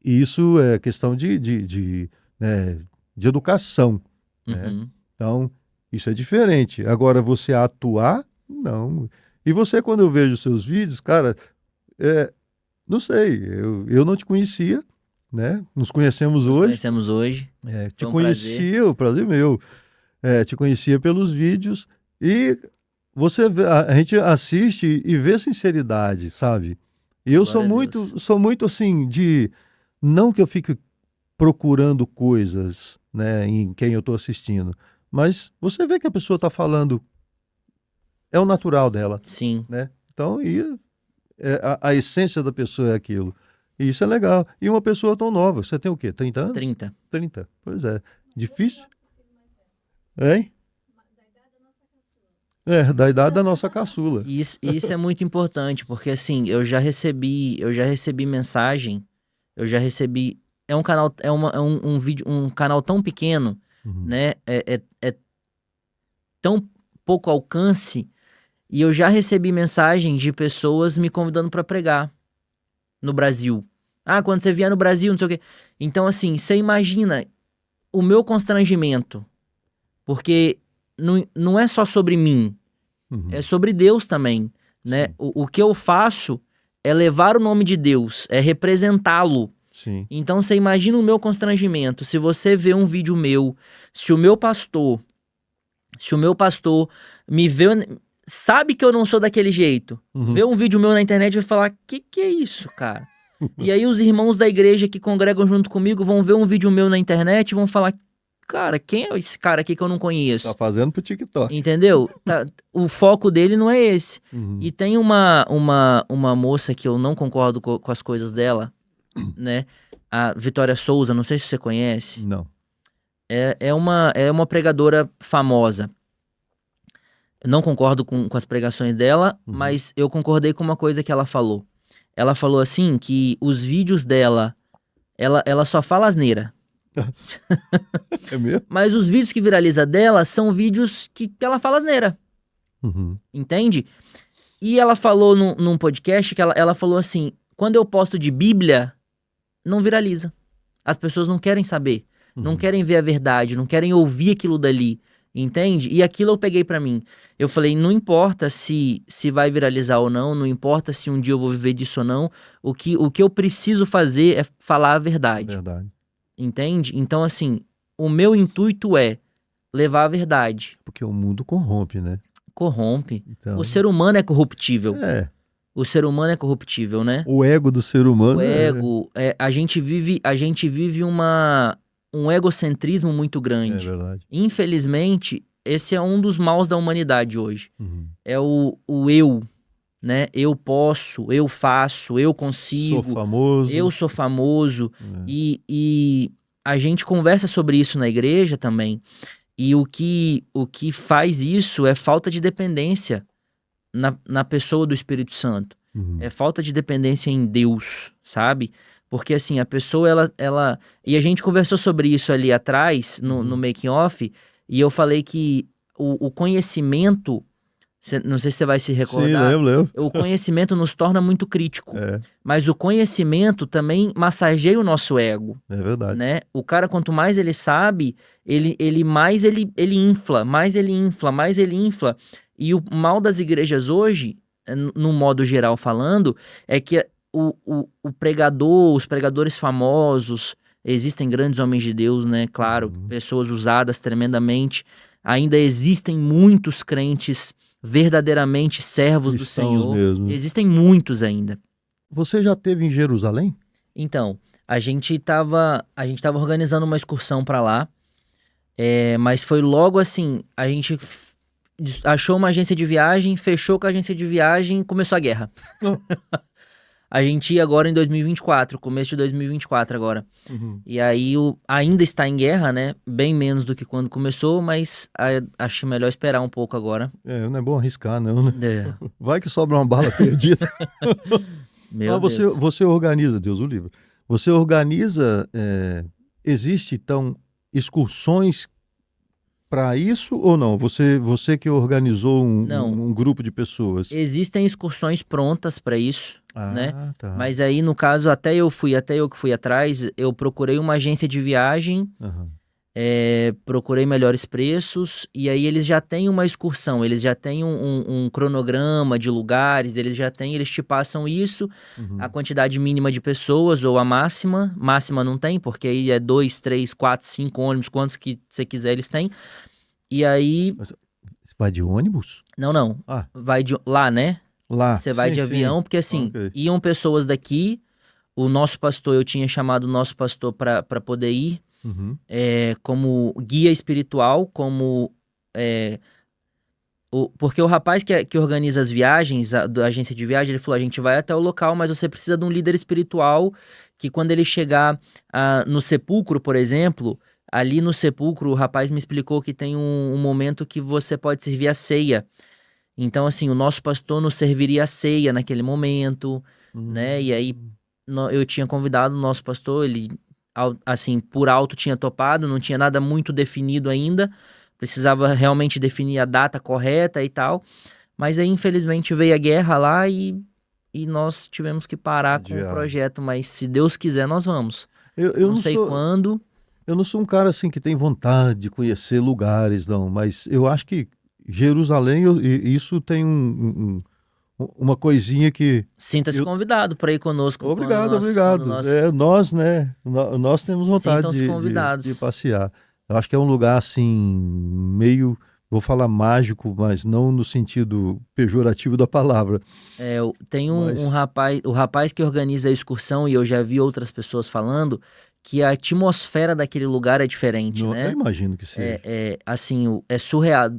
E isso é questão de educação. Né? Uhum. Então, isso é diferente. Agora, você atuar, não. E você, quando eu vejo seus vídeos, cara, não sei, eu não te conhecia, né? Nos conhecemos Nos hoje. conhecemos hoje. Te Foi um conhecia, o prazer meu. Te conhecia pelos vídeos e a gente assiste e vê sinceridade, sabe? E eu sou Glória a Deus. muito assim, não que eu fique procurando coisas, né, em quem eu estou assistindo. Mas você vê que a pessoa está falando, é o natural dela, Sim. né? Então, a essência da pessoa é aquilo. E isso é legal. E uma pessoa tão nova, você tem o quê? 30 anos? 30. 30. Pois é. Difícil? Hein? Da idade da nossa caçula. Isso é muito importante, porque assim, eu já recebi mensagem, é um canal, um vídeo, um canal tão pequeno, Uhum. né? É tão pouco alcance, e eu já recebi mensagem de pessoas me convidando para pregar no Brasil. Ah, quando você vier no Brasil, não sei o quê. Então, assim, você imagina o meu constrangimento, porque não é só sobre mim, Uhum. é sobre Deus também, né? Sim. O que eu faço é levar o nome de Deus, é representá-lo. Sim. Então você imagina o meu constrangimento, se você vê um vídeo meu, se o meu pastor me vê, sabe que eu não sou daquele jeito, Uhum. vê um vídeo meu na internet e vai falar, que é isso, cara? E aí os irmãos da igreja que congregam junto comigo vão ver um vídeo meu na internet e vão falar, cara, quem é esse cara aqui que eu não conheço? Tá fazendo pro TikTok. Entendeu? O foco dele não é esse. Uhum. E tem uma moça que eu não concordo com as coisas dela, né? A Vitória Souza, não sei se você conhece. Não. É uma pregadora famosa. Eu não concordo com as pregações dela, Uhum. mas eu concordei com uma coisa que ela falou. Ela falou assim que os vídeos dela, ela só fala asneira. É mesmo? Mas os vídeos que viraliza dela são vídeos que ela fala asneira. Uhum. Entende? E ela falou num podcast que ela falou assim, quando eu posto de Bíblia, não viraliza. As pessoas não querem saber, não Uhum. querem ver a verdade, não querem ouvir aquilo dali, entende? E aquilo eu peguei pra mim. Eu falei, não importa se vai viralizar ou não importa se um dia eu vou viver disso ou não, o que eu preciso fazer é falar a verdade, Verdade. entende? Então assim, o meu intuito é levar a verdade. Porque o mundo corrompe, né? Corrompe. Então, O ser humano é corruptível. o ser humano é corruptível, né? O ego do ser humano. O ego, a gente vive um egocentrismo muito grande. É verdade. Infelizmente, esse é um dos maus da humanidade hoje. Uhum. É o eu, né? Eu posso, eu faço, eu consigo. Sou famoso. Eu sou famoso. E a gente conversa sobre isso na igreja também. E o que faz isso é falta de dependência na pessoa do Espírito Santo. Uhum. É falta de dependência em Deus, sabe? Porque assim, a pessoa, ela... E a gente conversou sobre isso ali atrás, no making off, e eu falei que o conhecimento, não sei se você vai se recordar. Sim, lembro. O conhecimento nos torna muito crítico. É. Mas o conhecimento também massageia o nosso ego. É verdade. Né? O cara, quanto mais ele sabe, mais ele infla, mais ele infla. E o mal das igrejas hoje, no modo geral falando, é que o pregador, os pregadores famosos, existem grandes homens de Deus, né? Claro, pessoas usadas tremendamente. Ainda existem muitos crentes verdadeiramente servos do Senhor. Mesmo. Existem muitos ainda. Você já esteve em Jerusalém? Então, a gente tava organizando uma excursão para lá, mas foi logo assim, a gente achou uma agência de viagem, fechou com a agência de viagem e começou a guerra. A gente ia agora em 2024, começo de 2024 agora. Uhum. E aí ainda está em guerra, né? Bem menos do que quando começou, mas acho melhor esperar um pouco agora. Não é bom arriscar, não, né? Vai que sobra uma bala perdida. Meu Deus. Você organiza, Deus o livre. Você organiza, existe então excursões para isso ou não? Você que organizou um grupo de pessoas? Existem excursões prontas para isso, né? Tá. Mas aí, no caso, até eu que fui atrás, eu procurei uma agência de viagem, procurei melhores preços, e aí eles já têm uma excursão, eles já têm um cronograma de lugares, eles te passam isso, a quantidade mínima de pessoas ou a máxima não tem, porque aí é 2, 3, 4, 5 ônibus, quantos que você quiser eles têm, e aí... Mas vai de ônibus? Não, vai de... lá, né? Lá. Você vai de avião, porque assim, iam pessoas daqui, o nosso pastor, eu tinha chamado o nosso pastor para poder ir, Uhum. como guia espiritual, como... porque o rapaz que organiza as viagens, da agência de viagem, ele falou, a gente vai até o local, mas você precisa de um líder espiritual que quando ele chegar no sepulcro, por exemplo, ali no sepulcro, o rapaz me explicou que tem um momento que você pode servir a ceia. Então, assim, o nosso pastor nos serviria a ceia naquele momento, né? E aí eu tinha convidado o nosso pastor, ele, assim, por alto tinha topado, não tinha nada muito definido ainda, precisava realmente definir a data correta e tal. Mas aí, infelizmente, veio a guerra lá e nós tivemos que parar com o projeto. Mas se Deus quiser, nós vamos. Eu não sei quando. Eu não sou um cara assim que tem vontade de conhecer lugares, não. Mas eu acho que Jerusalém, isso tem uma coisinha que... Sinta-se convidado para ir conosco. Obrigado. Nós, né? Nós temos vontade de passear. Eu acho que é um lugar assim, meio, vou falar mágico, mas não no sentido pejorativo da palavra. Tem um rapaz, o rapaz que organiza a excursão, e eu já vi outras pessoas falando, que a atmosfera daquele lugar é diferente, né? Eu imagino que seja. Assim, é surreal,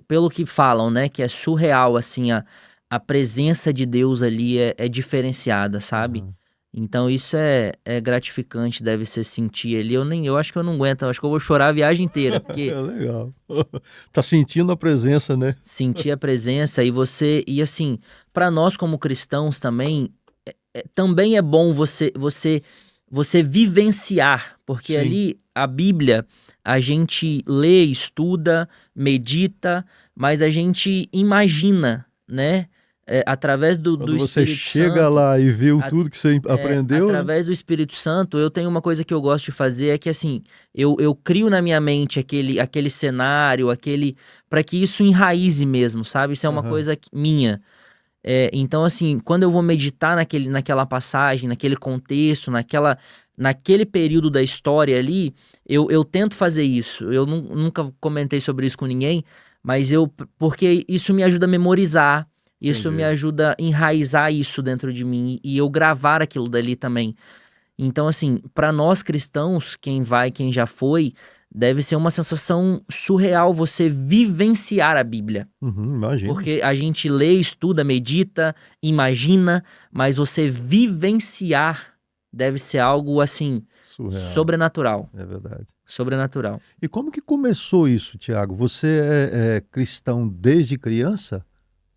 pelo que falam, né? Que é surreal, assim, a presença de Deus ali é diferenciada, sabe? Uhum. Então isso é gratificante, deve ser sentir ali. Eu acho que eu não aguento, eu acho que eu vou chorar a viagem inteira, porque... Legal. Tá sentindo a presença, né? Sentir a presença e assim, para nós como cristãos também, também é bom você vivenciar, porque Sim. Ali a Bíblia a gente lê, estuda, medita, mas a gente imagina, né? Através do Espírito Santo. Quando você chega lá e vê tudo que você aprendeu... Através do Espírito Santo, eu tenho uma coisa que eu gosto de fazer, é que assim, eu crio na minha mente aquele cenário, para que isso enraize mesmo, sabe? Isso é uma coisa minha. Então, assim, quando eu vou meditar naquela passagem, naquele contexto, naquele período da história ali, eu tento fazer isso. Eu nunca comentei sobre isso com ninguém, mas porque isso me ajuda a memorizar. Isso me ajuda a enraizar isso dentro de mim e eu gravar aquilo dali também. Então, assim, para nós cristãos, quem vai, quem já foi, deve ser uma sensação surreal você vivenciar a Bíblia. Imagina. Porque a gente lê, estuda, medita, imagina, mas você vivenciar deve ser algo, assim, surreal. Sobrenatural. É verdade. Sobrenatural. E como que começou isso, Tiago? Você é cristão desde criança?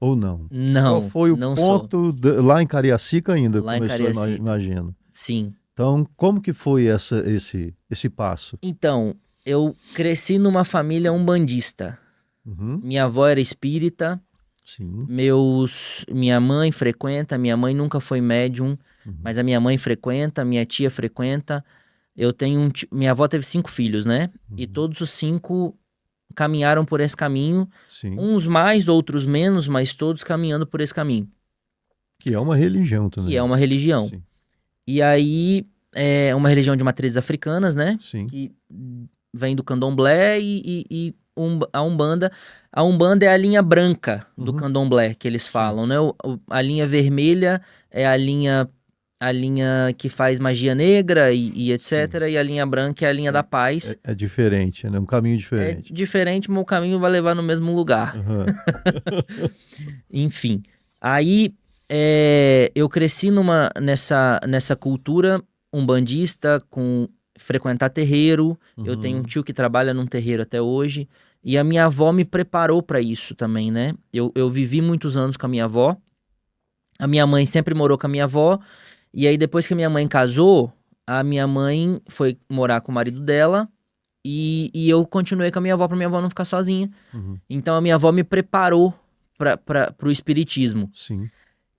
Ou não? Não, qual foi o ponto lá em Cariacica ainda? Lá começou, em Cariacica. imagino. Sim. Então, como que foi esse passo? Então, eu cresci numa família umbandista. Minha avó era espírita. Sim. Minha mãe frequenta, minha mãe nunca foi médium, mas a minha mãe frequenta, minha tia frequenta. Minha avó teve 5 filhos, né? E todos os 5 caminharam por esse caminho. Sim. Uns mais, outros menos, mas todos caminhando por esse caminho. Que é uma religião também. Que é uma religião. Sim. E aí, é uma religião de matrizes africanas, né? Sim. Que vem do candomblé e a Umbanda. A Umbanda é a linha branca do candomblé, que eles falam, né? A linha vermelha é a linha que faz magia negra e etc. Sim. E a linha branca é a linha da paz. É diferente, né? Um caminho diferente. É diferente, mas o caminho vai levar no mesmo lugar. Enfim, aí eu cresci nessa cultura umbandista, com frequentar terreiro. Eu tenho um tio que trabalha num terreiro até hoje. E a minha avó me preparou para isso também, né? Eu vivi muitos anos com a minha avó. A minha mãe sempre morou com a minha avó. E aí, depois que a minha mãe casou, a minha mãe foi morar com o marido dela. E eu continuei com a minha avó pra minha avó não ficar sozinha. Então, a minha avó me preparou pro espiritismo. Sim.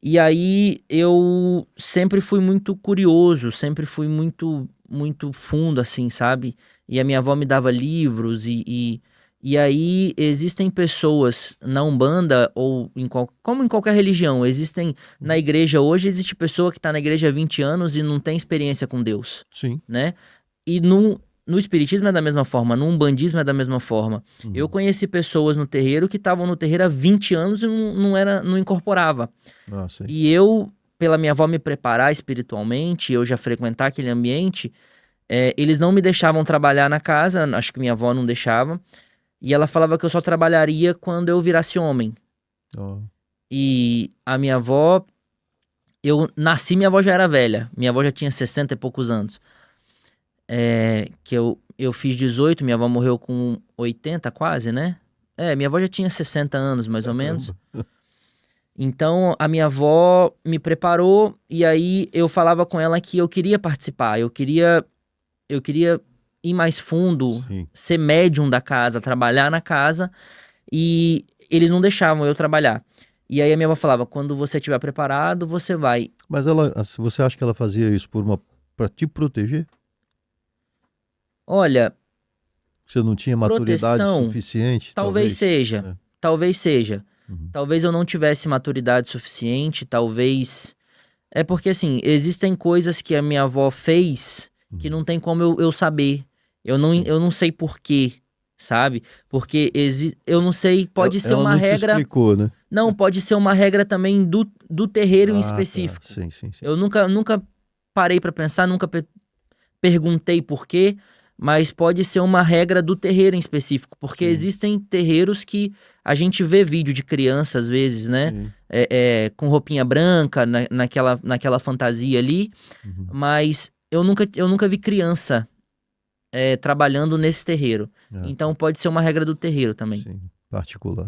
E aí, eu sempre fui muito curioso, sempre fui muito, muito fundo, assim, sabe? E a minha avó me dava livros e aí existem pessoas na Umbanda ou como em qualquer religião, na igreja hoje, existe pessoa que está na igreja há 20 anos e não tem experiência com Deus. Sim. Né? E no espiritismo é da mesma forma, no umbandismo é da mesma forma. Eu conheci pessoas no terreiro que estavam no terreiro há 20 anos e não incorporava. Nossa. E eu pela minha avó me preparar espiritualmente, eu já frequentar aquele ambiente, eles não me deixavam trabalhar na casa, acho que minha avó não deixava, e ela falava que eu só trabalharia quando eu virasse homem. Ó. E a minha avó, eu nasci, minha avó já era velha, minha avó já tinha 60 e poucos anos. Que eu fiz 18, minha avó morreu com 80 quase, né? Minha avó já tinha 60 anos, mais ou menos. Então, a minha avó me preparou e aí eu falava com ela que eu queria participar, eu queria ir mais fundo, Sim. ser médium da casa, trabalhar na casa, e eles não deixavam eu trabalhar. E aí a minha avó falava, quando você estiver preparado, você vai. Mas você acha que ela fazia isso para te proteger? Olha, Você não tinha maturidade proteção, suficiente? talvez seja, talvez seja. Uhum. Talvez eu não tivesse maturidade suficiente, talvez... É porque, assim, existem coisas que a minha avó fez que não tem como eu saber. Eu não sei por quê, sabe? Porque eu não sei, pode ser Ela uma não te regra... explicou, né? Não, pode ser uma regra também do terreiro em específico. Tá. Sim. Eu nunca parei pra pensar, nunca perguntei por quê, mas pode ser uma regra do terreiro em específico, porque existem terreiros que a gente vê vídeo de criança às vezes, né? Com roupinha branca, naquela fantasia ali, mas eu nunca vi criança trabalhando nesse terreiro. Então pode ser uma regra do terreiro também. Sim, particular.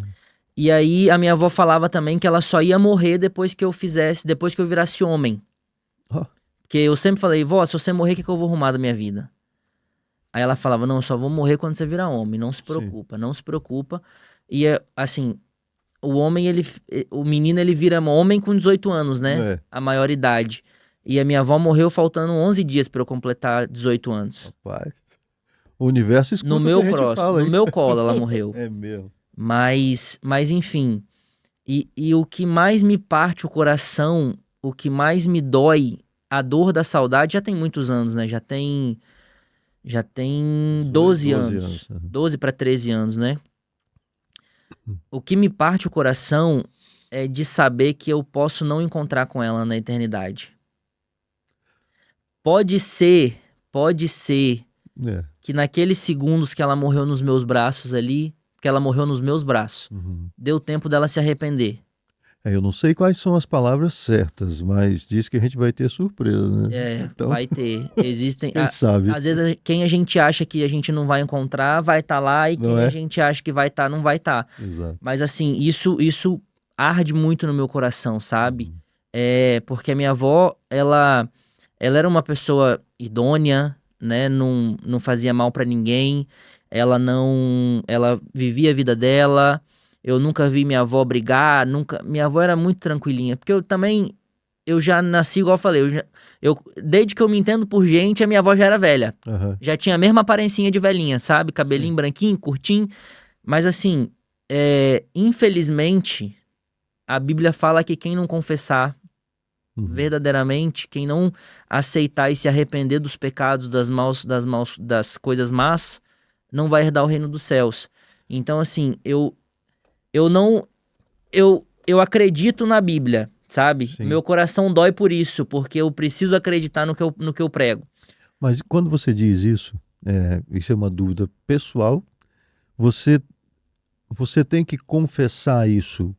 E aí a minha avó falava também que ela só ia morrer depois que eu virasse homem. Porque eu sempre falei, vó, se você morrer, o que eu vou arrumar da minha vida? Aí ela falava, não, eu só vou morrer quando você virar homem, não se preocupa, não se preocupa. E assim, o menino ele vira homem com 18 anos, né? A maioridade. E a minha avó morreu faltando 11 dias pra eu completar 18 anos. Rapaz, o universo escuta no meu o que a gente fala, no meu colo ela morreu. É mesmo. Mas enfim, e o que mais me parte o coração, o que mais me dói, a dor da saudade já tem muitos anos, né? Já tem 12 anos. 12 para 13 anos, né? O que me parte o coração é de saber que eu posso não encontrar com ela na eternidade. Pode ser que naqueles segundos que ela morreu nos meus braços ali, deu tempo dela se arrepender. Eu não sei quais são as palavras certas, mas diz que a gente vai ter surpresa, né? Então, vai ter. Existem. Quem sabe? Às vezes, quem a gente acha que a gente não vai encontrar vai estar lá, e quem a gente acha que vai estar, não vai estar. Exato. Mas assim, isso arde muito no meu coração, sabe? Porque a minha avó, ela era uma pessoa idônea, né? Não fazia mal pra ninguém. Ela vivia a vida dela. Eu nunca vi minha avó brigar, minha avó era muito tranquilinha, porque eu já nasci, igual eu falei, desde que eu me entendo por gente, a minha avó já era velha. Já tinha a mesma aparência de velhinha, sabe? Cabelinho branquinho, curtinho. Mas assim, infelizmente, a Bíblia fala que quem não confessar verdadeiramente, quem não aceitar e se arrepender dos pecados, das coisas más, não vai herdar o reino dos céus. Então assim, eu acredito na Bíblia, sabe? Sim. Meu coração dói por isso, porque eu preciso acreditar no que eu prego. Mas quando você diz isso é uma dúvida pessoal, você tem que confessar isso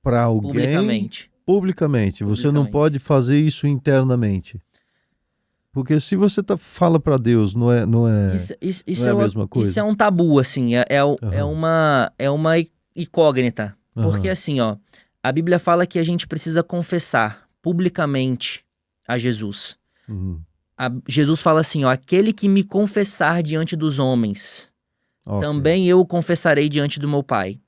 para alguém publicamente. Você não pode fazer isso internamente. Porque se você fala para Deus, não é a mesma coisa. Isso é um tabu, assim, é uma incógnita. Porque assim, ó, a Bíblia fala que a gente precisa confessar publicamente a Jesus. Jesus fala assim, ó, aquele que me confessar diante dos homens, também eu o confessarei diante do meu Pai.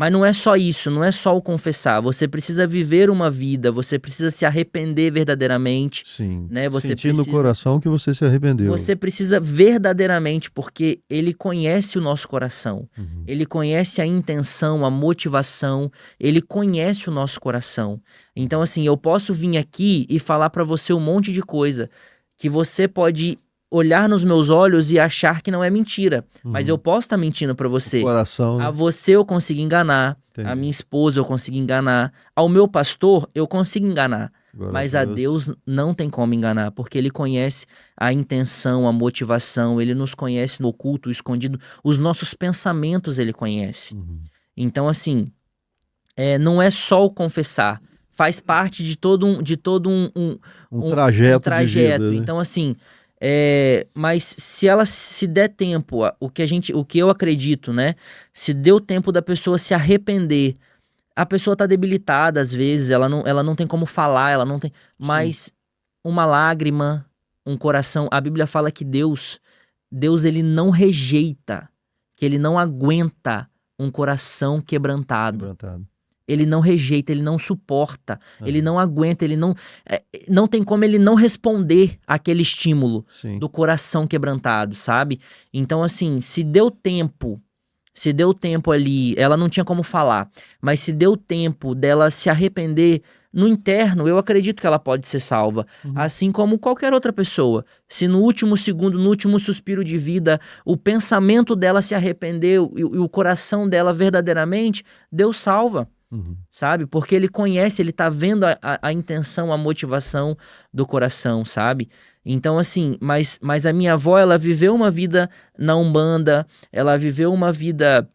Mas não é só isso, não é só o confessar. Você precisa viver uma vida, você precisa se arrepender verdadeiramente. Sim, né? Sentir no coração que você se arrependeu. Você precisa verdadeiramente, porque Ele conhece o nosso coração. Ele conhece a intenção, a motivação. Ele conhece o nosso coração. Então, assim, eu posso vir aqui e falar pra você um monte de coisa que você pode olhar nos meus olhos e achar que não é mentira. Mas Uhum. eu posso estar mentindo para você. Coração. A você eu consigo enganar, Entendi. a minha esposa eu consigo enganar, ao meu pastor eu consigo enganar. Glória Mas a Deus não tem como enganar, porque Ele conhece a intenção, a motivação, Ele nos conhece no oculto, escondido, os nossos pensamentos Ele conhece. Uhum. Então, assim, não é só o confessar, faz parte de todo Um trajeto de vida, né? Então, assim, mas se ela se der tempo, o que eu acredito, né? Se deu tempo da pessoa se arrepender, a pessoa tá debilitada às vezes, ela não tem como falar, ela não tem. Mas uma lágrima, um coração. A Bíblia fala que Deus ele não rejeita, que ele não aguenta um coração quebrantado. Quebrantado. Ele não rejeita, ele não suporta, ele Uhum. não aguenta, ele não tem como ele não responder àquele estímulo Sim. do coração quebrantado, sabe? Então, assim, se deu tempo ali, ela não tinha como falar, mas se deu tempo dela se arrepender, no interno, eu acredito que ela pode ser salva, Uhum. assim como qualquer outra pessoa. Se no último segundo, no último suspiro de vida, o pensamento dela se arrependeu e o coração dela verdadeiramente, Deus salva. Uhum. Sabe? Porque ele conhece, ele tá vendo a intenção, a motivação do coração, sabe? Então, assim, mas a minha avó, ela viveu uma vida na Umbanda, ela viveu uma vida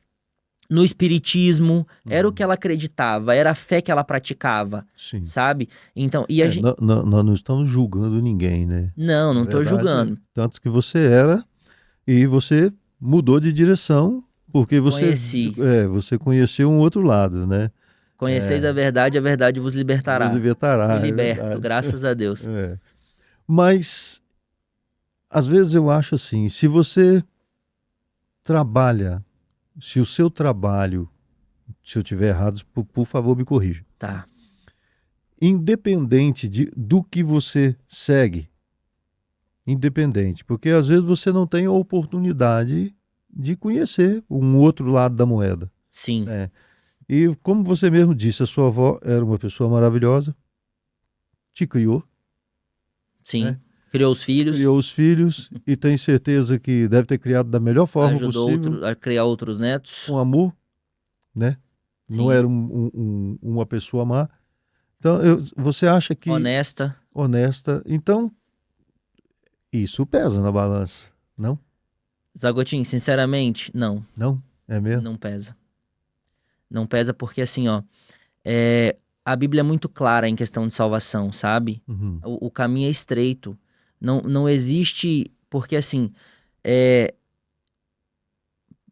no espiritismo, era o que ela acreditava, era a fé que ela praticava, Sim. sabe? Então, e a gente... Nós não estamos julgando ninguém, né? Não Na tô verdade, julgando. Tanto que você era e você mudou de direção porque Conheci. você conheceu um outro lado, né? Conheceis a verdade vos libertará. Vos libertará, Fui é liberto, verdade. graças a Deus. É. Mas, às vezes eu acho assim, se você trabalha, se o seu trabalho, se eu estiver errado, por favor me corrija. Tá. Independente do que você segue, independente, porque às vezes você não tem a oportunidade de conhecer um outro lado da moeda. Sim. Né? E como você mesmo disse, a sua avó era uma pessoa maravilhosa, te criou, Sim. né? Criou os filhos. Criou os filhos e tenho certeza que deve ter criado da melhor forma Ajudou possível, a criar outros netos. com amor, né? Não Sim. era uma pessoa má. Então, você acha que... Honesta. Honesta. Então, isso pesa na balança, não? Zagotin, sinceramente, não. Não? É mesmo? Não pesa. Não pesa porque, assim, ó, a Bíblia é muito clara em questão de salvação, sabe? Uhum. O caminho é estreito. Não existe... Porque, assim,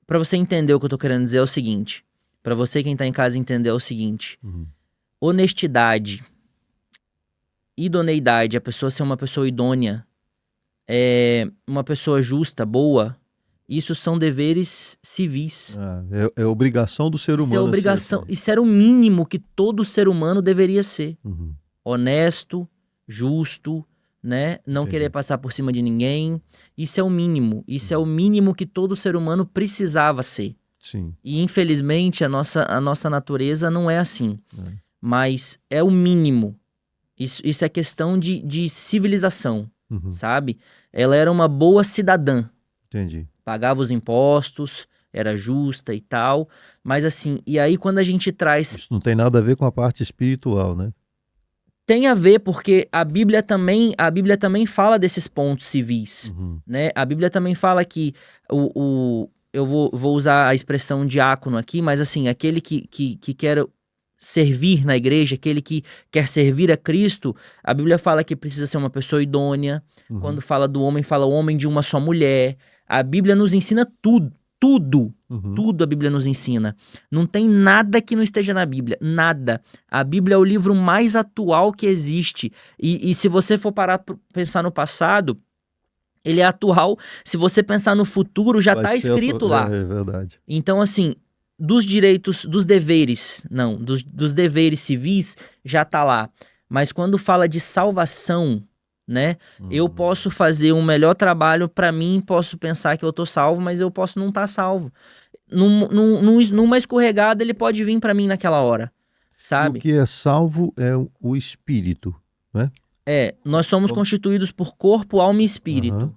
para você entender o que eu tô querendo dizer é o seguinte. Para você, quem tá em casa, entender é o seguinte. Uhum. Honestidade, idoneidade, a pessoa ser uma pessoa idônea, uma pessoa justa, boa, isso são deveres civis. É obrigação do ser humano. Isso é obrigação, isso era o mínimo que todo ser humano deveria ser. Uhum. Honesto, justo, né? Não Entendi. querer passar por cima de ninguém. Isso é o mínimo. Isso é o mínimo que todo ser humano precisava ser. Sim. E infelizmente a nossa natureza não é assim. Mas é o mínimo. Isso é questão de civilização, Uhum. sabe? Ela era uma boa cidadã. Entendi. Pagava os impostos, era justa e tal. Mas assim, e aí quando a gente traz... Isso não tem nada a ver com a parte espiritual, né? Tem a ver porque a Bíblia também fala desses pontos civis, Uhum. né? A Bíblia também fala que eu vou usar a expressão diácono aqui, mas assim, aquele que quer servir na igreja, aquele que quer servir a Cristo, a Bíblia fala que precisa ser uma pessoa idônea. Uhum. Quando fala do homem, fala o homem de uma só mulher. A Bíblia nos ensina tudo. Uhum. Tudo a Bíblia nos ensina. Não tem nada que não esteja na Bíblia. Nada. A Bíblia é o livro mais atual que existe. E se você for parar para pensar no passado, ele é atual. Se você pensar no futuro, já está escrito lá. É verdade. Então, assim, dos direitos, dos deveres, não, dos deveres civis, já tá lá. Mas quando fala de salvação, né? Eu posso fazer um melhor trabalho para mim, posso pensar que eu tô salvo, mas eu posso não estar salvo. Numa escorregada, ele pode vir para mim naquela hora, sabe? E o que é salvo é o espírito, né? Nós somos constituídos por corpo, alma e espírito. Uhum.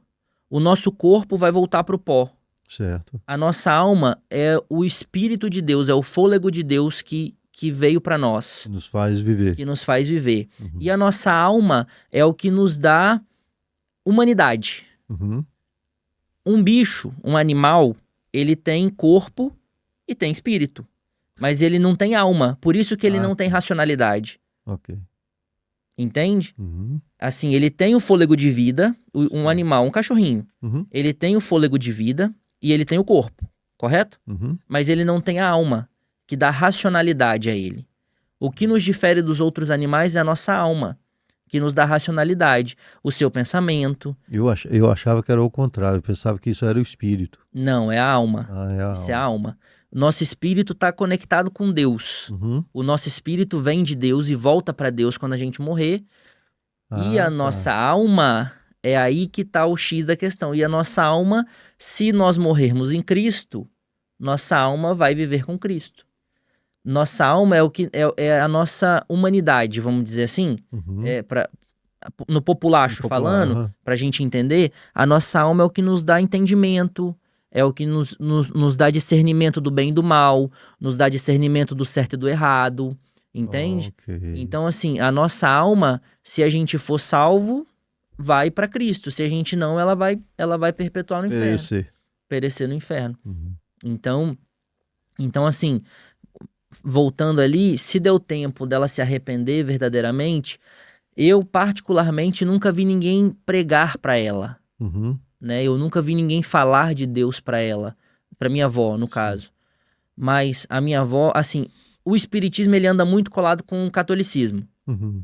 O nosso corpo vai voltar para o pó. Certo. A nossa alma é o Espírito de Deus, é o fôlego de Deus que veio para nós, Nos faz viver. que nos faz viver. Uhum. E a nossa alma é o que nos dá humanidade. Uhum. Um bicho, um animal, ele tem corpo e tem espírito, mas ele não tem alma, por isso que ele não tem racionalidade. Ok. Entende? Uhum. Assim, ele tem o fôlego de vida, um animal, um cachorrinho, Uhum. ele tem o fôlego de vida e ele tem o corpo, correto? Uhum. Mas ele não tem a alma, que dá racionalidade a ele. O que nos difere dos outros animais é a nossa alma, que nos dá racionalidade, o seu pensamento. Eu achava que era o contrário, eu pensava que isso era o espírito. Não, é a alma. É a Isso é a alma. alma. Nosso espírito está conectado com Deus. Uhum. O nosso espírito vem de Deus e volta para Deus quando a gente morrer. E a nossa alma, é aí que está o X da questão. E a nossa alma, se nós morrermos em Cristo, nossa alma vai viver com Cristo. Nossa alma é o que é a nossa humanidade, vamos dizer assim. Uhum. No populacho Popular, falando, aham. para a gente entender, a nossa alma é o que nos dá entendimento, é o que nos dá discernimento do bem e do mal, nos dá discernimento do certo e do errado, entende? Ok. Então, assim, a nossa alma, se a gente for salvo, vai para Cristo. Se a gente não, ela vai perpetuar no inferno. Perecer no inferno. Uhum. Então, assim, voltando ali, se deu tempo dela se arrepender verdadeiramente, eu particularmente nunca vi ninguém pregar para ela, Uhum. né? Eu nunca vi ninguém falar de Deus para ela, para minha avó, no caso. Mas a minha avó, assim, o espiritismo ele anda muito colado com o catolicismo. Uhum.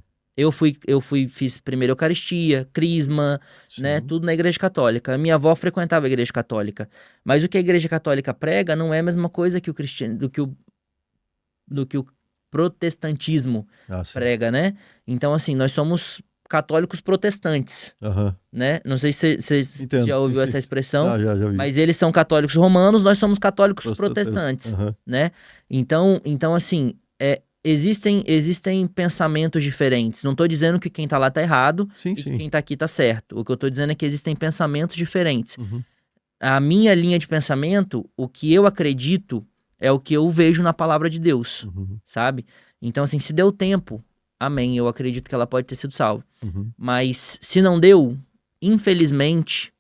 Fiz primeira Eucaristia, crisma, Sim. né? Tudo na igreja católica. A minha avó frequentava a igreja católica. Mas o que a igreja católica prega não é a mesma coisa que o do que o protestantismo Sim. prega, né? Então, assim, nós somos católicos protestantes, Aham. né? Não sei se você Entendo, já ouviu sim, essa sim. expressão, Já vi. mas eles são católicos romanos, nós somos católicos protestantes, Aham. né? Então assim, existem pensamentos diferentes. Não estou dizendo que quem tá lá tá errado Sim, e que sim. quem tá aqui tá certo. O que eu estou dizendo é que existem pensamentos diferentes. Uhum. A minha linha de pensamento, o que eu acredito, é o que eu vejo na palavra de Deus, Uhum. sabe? Então, assim, se deu tempo, amém, eu acredito que ela pode ter sido salva. Uhum. Mas se não deu, infelizmente,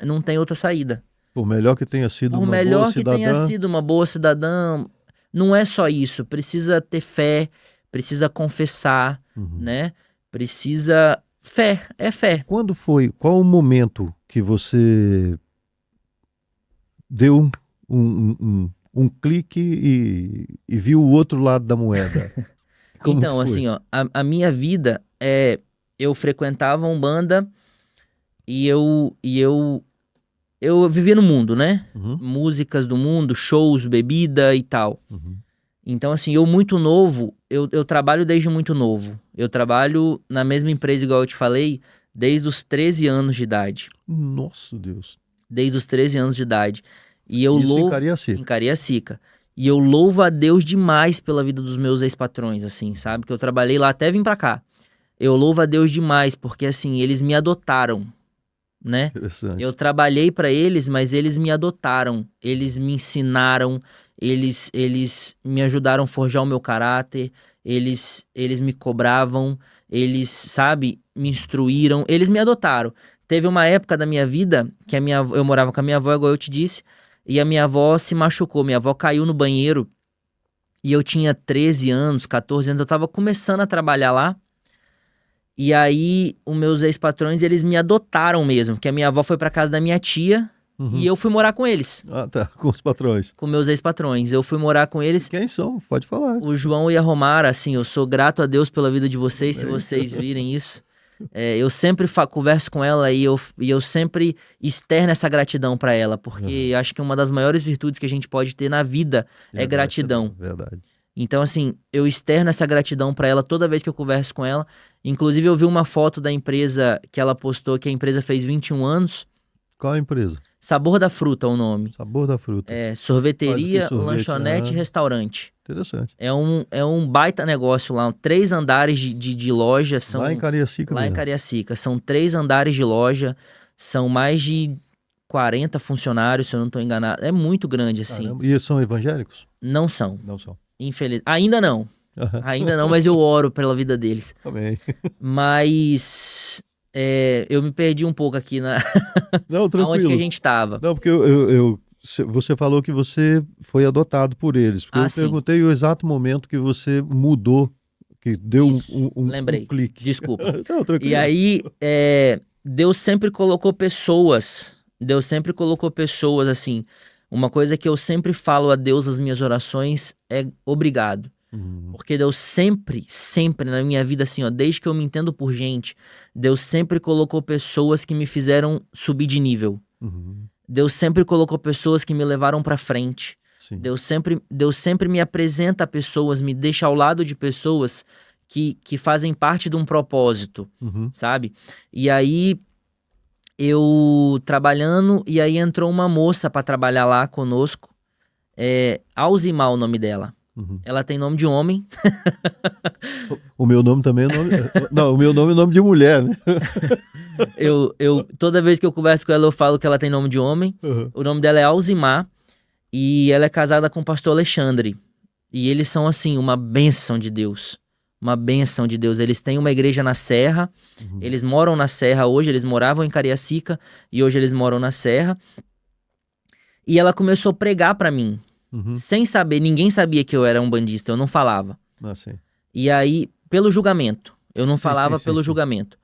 não tem outra saída. Por melhor que tenha sido Por uma boa melhor que tenha cidadã, sido uma boa cidadã, não é só isso. Precisa ter fé, precisa confessar, Uhum. né? Precisa... Fé, é fé. Qual o momento que você deu um clique e viu o outro lado da moeda? Como Então, foi? assim, ó, a minha vida eu frequentava Umbanda e eu vivia no mundo, né? Uhum. Músicas do mundo, shows, bebida e tal. Uhum. Então, assim, eu muito novo, eu trabalho desde muito novo. Eu trabalho na mesma empresa, igual eu te falei, desde os 13 anos de idade. Nossa Deus. Desde os 13 anos de idade. E eu Isso em louvo... Cariacica. Em Cariacica. E eu louvo a Deus demais pela vida dos meus ex-patrões, assim, sabe? Que eu trabalhei lá até vim pra cá. Eu louvo a Deus demais, porque, assim, eles me adotaram, né? Interessante. Eu trabalhei pra eles, mas eles me adotaram. Eles me ensinaram, eles me ajudaram a forjar o meu caráter, eles me cobravam, eles, sabe, me instruíram, eles me adotaram. Teve uma época da minha vida que eu morava com a minha avó, igual eu te disse, e a minha avó se machucou. Minha avó caiu no banheiro e eu tinha 13 anos, 14 anos, eu tava começando a trabalhar lá. E aí, os meus ex-patrões, eles me adotaram mesmo, que a minha avó foi pra casa da minha tia e eu fui morar com eles, Ah, tá. Com os patrões. com meus ex-patrões. Eu fui morar com eles. Quem são? Pode falar. O João e a Romara, assim, eu sou grato a Deus pela vida de vocês, se vocês virem isso. Eu sempre converso com ela e eu sempre externo essa gratidão pra ela, porque acho que uma das maiores virtudes que a gente pode ter na vida é gratidão. Verdade. Então, assim, eu externo essa gratidão pra ela toda vez que eu converso com ela. Inclusive, eu vi uma foto da empresa que ela postou, que a empresa fez 21 anos. Qual a empresa? Sabor da Fruta é o nome. Sabor da Fruta. Sorveteria, Faz o quê? Sorvete, lanchonete e restaurante. Interessante. É um baita negócio lá, 3 andares de loja. Lá em Cariacica Lá em mesmo. Cariacica. São 3 andares de loja, são mais de 40 funcionários, se eu não estou enganado. É muito grande, assim. Caramba. E eles são evangélicos? Não são, Não são. infeliz. Ainda não. Aham. Ainda não, mas eu oro pela vida deles. Amém. Mas eu me perdi um pouco aqui Não, aonde que a tranquilo. gente estava. Não, porque você falou que você foi adotado por eles. Porque eu Sim. perguntei o exato momento que você mudou, que deu Isso, lembrei. um clique. Desculpa. Não, tranquilo. E aí, Deus sempre colocou pessoas. Deus sempre colocou pessoas assim. Uma coisa que eu sempre falo a Deus nas minhas orações é obrigado. Uhum. Porque Deus sempre, sempre na minha vida, assim, ó, desde que eu me entendo por gente, Deus sempre colocou pessoas que me fizeram subir de nível. Uhum. Deus sempre colocou pessoas que me levaram pra frente. Sim. Deus sempre me apresenta pessoas, me deixa ao lado de pessoas que fazem parte de um propósito, Uhum. sabe? E aí, eu trabalhando, e aí entrou uma moça pra trabalhar lá conosco, Alzimar o nome dela. Uhum. Ela tem nome de homem. O meu nome também é nome. Não, o meu nome é nome de mulher, né? Toda vez que eu converso com ela, eu falo que ela tem nome de homem. Uhum. O nome dela é Alzimar e ela é casada com o pastor Alexandre. E eles são, assim, uma bênção de Deus. Uma bênção de Deus. Eles têm uma igreja na Serra. Uhum. Eles moram na Serra hoje. Eles moravam em Cariacica e hoje eles moram na Serra. E ela começou a pregar pra mim. Uhum. Sem saber, ninguém sabia que eu era um bandista. Eu não falava. Ah, sim. E aí, pelo julgamento. Eu não Sim, falava sim, sim, pelo sim. julgamento.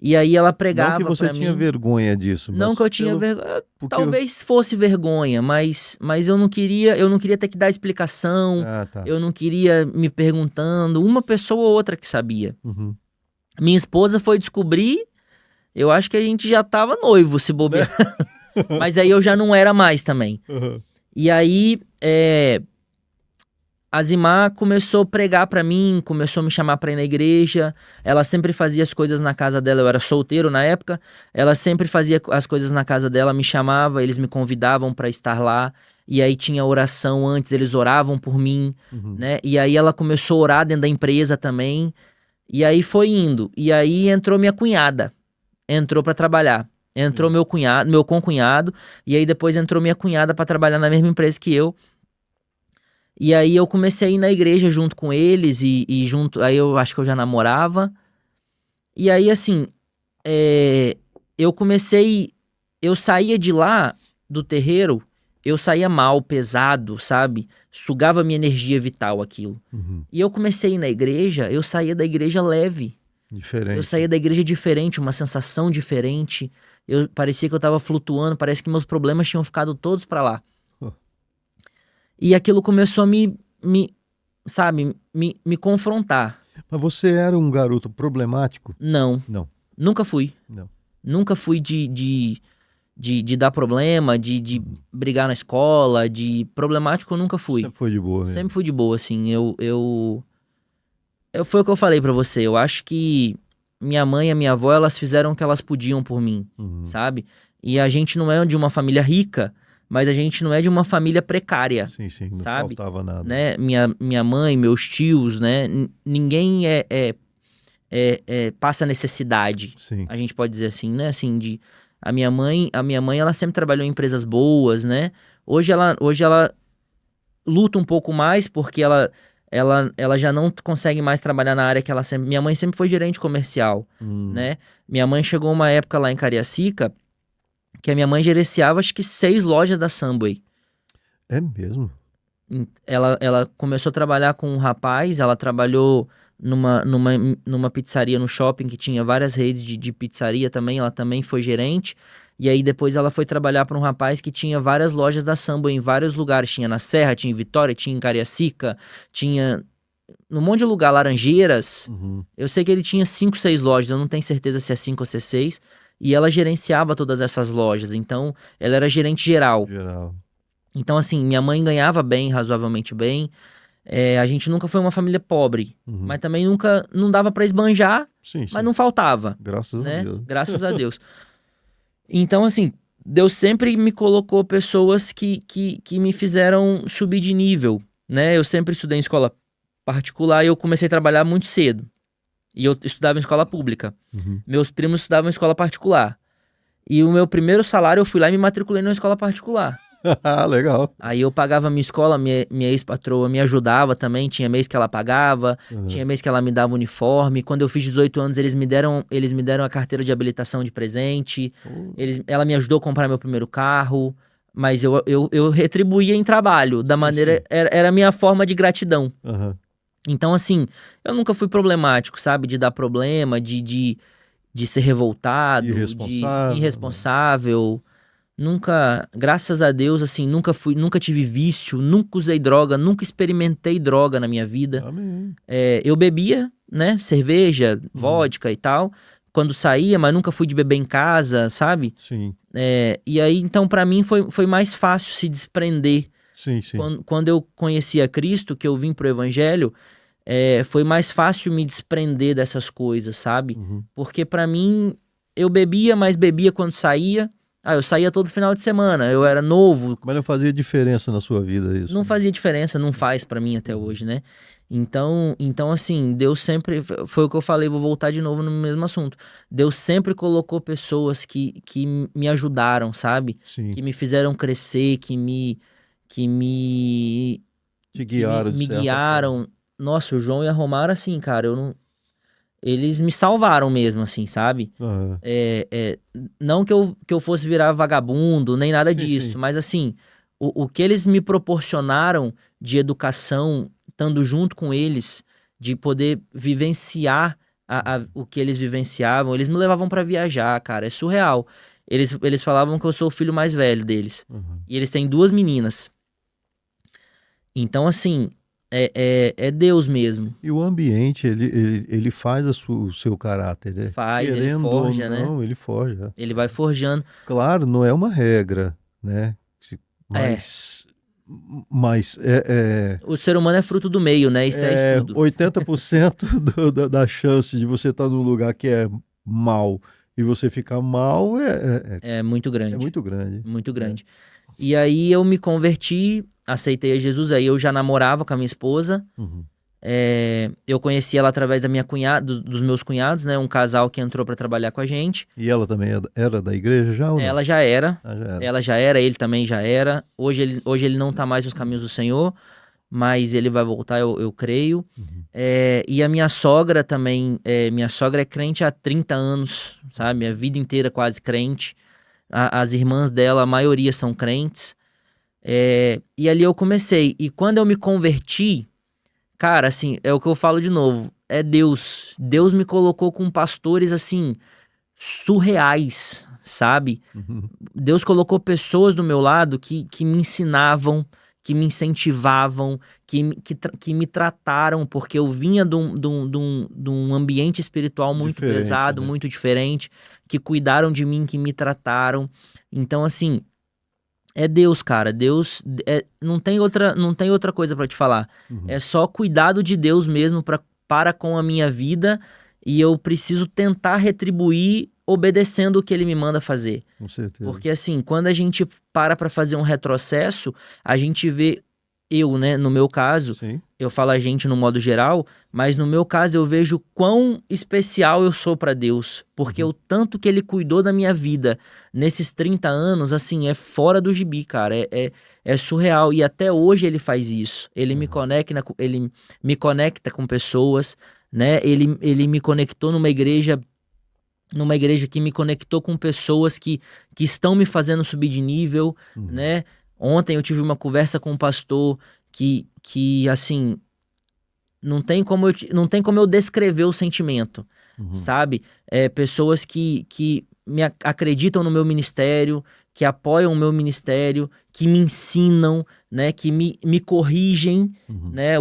E aí ela pregava Não que você pra tinha mim. vergonha disso, Não mas que eu tinha pelo- vergonha. porque Talvez fosse vergonha, mas eu não queria ter que dar explicação. Ah, tá. Eu não queria me perguntando. Uma pessoa ou outra que sabia. Uhum. Minha esposa foi descobrir. Eu acho que a gente já tava noivo, se bobear. Mas aí eu já não era mais também. Uhum. E aí, a Zimar começou a pregar pra mim, começou a me chamar pra ir na igreja. Ela sempre fazia as coisas na casa dela, eu era solteiro na época. Ela sempre fazia as coisas na casa dela, me chamava, eles me convidavam pra estar lá. E aí tinha oração antes, eles oravam por mim, Uhum. né? E aí ela começou a orar dentro da empresa também. E aí foi indo. E aí entrou minha cunhada, entrou pra trabalhar. Entrou Sim. meu cunhado, meu concunhado, e aí depois entrou minha cunhada pra trabalhar na mesma empresa que eu. E aí eu comecei a ir na igreja junto com eles e junto, aí eu acho que eu já namorava. E aí assim, eu saía de lá do terreiro, eu saía mal, pesado, sabe? Sugava minha energia vital aquilo. Uhum. E eu comecei a ir na igreja, eu saía da igreja leve. Diferente. Eu saía da igreja diferente, uma sensação diferente. Parecia que eu tava flutuando, parece que meus problemas tinham ficado todos pra lá. Oh. E aquilo começou a me confrontar. Mas você era um garoto problemático? Não, Não. nunca fui. Não. Nunca fui de dar problema, de brigar na escola, de problemático eu nunca fui. Sempre foi de boa mesmo. Sempre fui de boa, assim. Foi o que eu falei pra você. Eu acho que minha mãe e a minha avó, elas fizeram o que elas podiam por mim, Uhum. sabe? E a gente não é de uma família rica, mas a gente não é de uma família precária, Sim, sim, não sabe? faltava nada. Né? Minha mãe, meus tios, né? Ninguém passa necessidade. Sim. A gente pode dizer assim, né? Assim, a minha mãe, ela sempre trabalhou em empresas boas, né? Hoje ela luta um pouco mais porque ela já não consegue mais trabalhar na área que ela sempre... Minha mãe sempre foi gerente comercial, né? Minha mãe chegou uma época lá em Cariacica que a minha mãe gerenciava acho que 6 lojas da Subway. É mesmo? Ela começou a trabalhar com um rapaz, ela trabalhou numa pizzaria no shopping que tinha várias redes de pizzaria também, ela também foi gerente. E aí depois ela foi trabalhar para um rapaz que tinha várias lojas da Subway em vários lugares. Tinha na Serra, tinha em Vitória, tinha em Cariacica, tinha num monte de lugar, Laranjeiras. Uhum. Eu sei que ele tinha 5, 6 lojas, eu não tenho certeza se é 5 ou se é 6. E ela gerenciava todas essas lojas, então ela era gerente geral. Geral. Então assim, minha mãe ganhava bem, razoavelmente bem. A gente nunca foi uma família pobre, Uhum. mas também nunca, não dava pra esbanjar, Sim, sim. mas não faltava, Graças a né? Deus. Graças a Deus. Então assim, Deus sempre me colocou pessoas que me fizeram subir de nível, né? Eu sempre estudei em escola particular e eu comecei a trabalhar muito cedo. E eu estudava em escola pública. Uhum. Meus primos estudavam em escola particular. E o meu primeiro salário eu fui lá e me matriculei numa escola particular. Legal. Aí eu pagava a minha escola, minha ex-patroa me ajudava também, tinha mês que ela pagava, Uhum. tinha mês que ela me dava uniforme. Quando eu fiz 18 anos, eles me deram a carteira de habilitação de presente, Oh, ela me ajudou a comprar meu primeiro carro, mas eu retribuía em trabalho, da sim, maneira, sim. era a minha forma de gratidão. Aham. Então, assim, eu nunca fui problemático, sabe? De dar problema, de ser revoltado, de Irresponsável, né? irresponsável. Nunca, graças a Deus, assim, nunca tive vício, nunca usei droga, nunca experimentei droga na minha vida. Amém. Eu bebia, né, cerveja, Uhum. vodka e tal, quando saía, mas nunca fui de beber em casa, sabe? Sim, E aí, então, pra mim foi mais fácil se desprender. sim, sim. Quando eu conheci a Cristo, que eu vim pro Evangelho, foi mais fácil me desprender dessas coisas, sabe? Uhum. Porque pra mim, eu bebia, mas bebia quando saía. Eu saía todo final de semana, eu era novo, Mas não fazia diferença na sua vida isso, não né? fazia diferença, não faz pra mim até Uhum. hoje, né? Então assim, Deus sempre, foi o que eu falei, vou voltar de novo no mesmo assunto. Deus sempre colocou pessoas que me ajudaram, sabe? Sim. Que me fizeram crescer, que me, Te que me, guiaram de me certa forma. guiaram. Nossa, o João e a Romara, assim, cara, eu não, eles me salvaram mesmo, assim, sabe? Aham. Não que eu fosse virar vagabundo, nem nada Sim, disso, sim. mas assim, o que eles me proporcionaram de educação, estando junto com eles, de poder vivenciar o que eles vivenciavam, eles me levavam pra viajar, cara, é surreal. Eles falavam que eu sou o filho mais velho deles. Uhum. E eles têm duas meninas. Então, assim, é Deus mesmo. E o ambiente, ele faz o seu caráter, né? Faz, ele Querendo ou forja, né? não, ele forja. Ele vai forjando. Claro, não é uma regra, né? É, Mas, mas é, o ser humano é fruto do meio, né? Isso é é estudo. 80% da chance de você estar num lugar que é mal e você ficar mal É muito é grande, muito grande, muito né? grande. E aí eu me converti, aceitei a Jesus, aí eu já namorava com a minha esposa. Uhum. Eu conheci ela através da minha cunhada, dos meus cunhados, né? Um casal que entrou pra trabalhar com a gente. E ela também era da igreja já ou não? Ela já era, Ah, já era. ela já era, ele também já era. Hoje ele não tá mais nos caminhos do Senhor, mas ele vai voltar, eu creio. Uhum. E a minha sogra também, minha sogra é crente há 30 anos, sabe? Minha vida inteira quase crente. As irmãs dela, a maioria são crentes. E ali eu comecei. E quando eu me converti, cara, assim, é o que eu falo de novo. É Deus. Deus me colocou com pastores, assim, surreais, sabe? Uhum. Deus colocou pessoas do meu lado que me ensinavam, que me incentivavam, que me trataram, porque eu vinha de um ambiente espiritual muito Diferente, pesado, né? muito diferente, que cuidaram de mim, que me trataram. Então, assim, é Deus, cara. Deus não tem outra coisa pra te falar. Uhum. É só cuidado de Deus mesmo para com a minha vida e eu preciso tentar retribuir obedecendo o que ele me manda fazer. Com certeza. Porque assim, quando a gente para pra fazer um retrocesso, a gente vê eu, né, no meu caso, Sim. eu falo a gente no modo geral, mas no meu caso eu vejo quão especial eu sou pra Deus, porque Uhum. o tanto que ele cuidou da minha vida nesses 30 anos, assim, é fora do gibi, cara, é surreal e até hoje ele faz isso. Uhum. Ele me conecta com pessoas, né? Ele me conectou numa igreja que me conectou com pessoas que estão me fazendo subir de nível, Uhum. né? Ontem eu tive uma conversa com um pastor que assim, não tem como eu descrever o sentimento, Uhum. sabe? Pessoas que acreditam no meu ministério, que apoiam o meu ministério, que me ensinam, né? Que me corrigem, Uhum. né?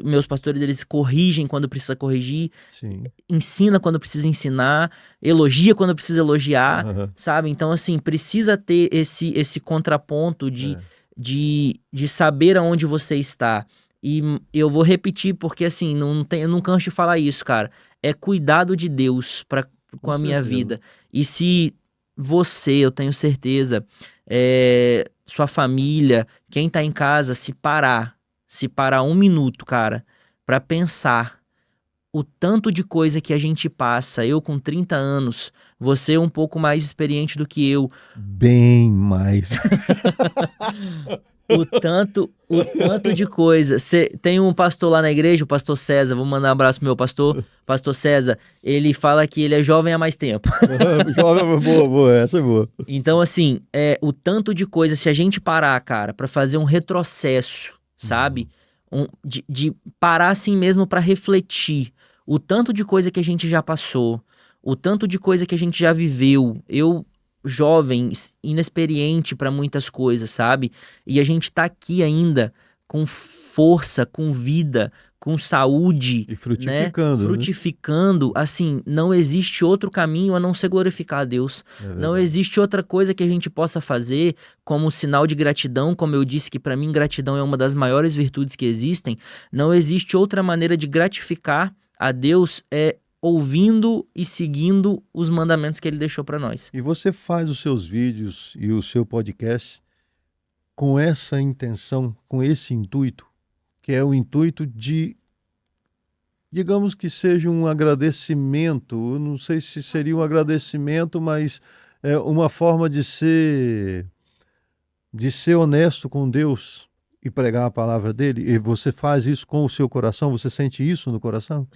Meus pastores, eles corrigem quando precisa corrigir, Sim. ensina quando precisa ensinar, elogia quando precisa elogiar, Aham. sabe? Então, assim, precisa ter esse contraponto de, É. de, de saber aonde você está. E eu vou repetir, porque, assim, eu não canso de falar isso, cara. É cuidado de Deus Com com a minha certeza. vida. E se você, eu tenho certeza, sua família, quem tá em casa, se parar um minuto, cara, pra pensar o tanto de coisa que a gente passa, eu com 30 anos, você um pouco mais experiente do que eu, Bem mais. o tanto de coisa. Tem um pastor lá na igreja, o pastor César, vou mandar um abraço pro meu pastor César, ele fala que ele é jovem há mais tempo. Boa, boa, essa é boa. Então, assim, o tanto de coisa, se a gente parar, cara, pra fazer um retrocesso, sabe? De parar assim mesmo pra refletir o tanto de coisa que a gente já passou, o tanto de coisa que a gente já viveu. Eu, jovem, inexperiente pra muitas coisas, sabe? E a gente tá aqui ainda com força, com vida, com saúde, E né? frutificando, né? Frutificando, assim, não existe outro caminho a não ser glorificar a Deus. É Não verdade. existe outra coisa que a gente possa fazer como sinal de gratidão, como eu disse que pra mim gratidão é uma das maiores virtudes que existem. Não existe outra maneira de gratificar a Deus ouvindo e seguindo os mandamentos que ele deixou pra nós. E você faz os seus vídeos e o seu podcast com essa intenção, com esse intuito, que é o intuito de, digamos que seja um agradecimento, eu não sei se seria um agradecimento, mas é uma forma de ser honesto com Deus e pregar a palavra dele. E você faz isso com o seu coração? Você sente isso no coração?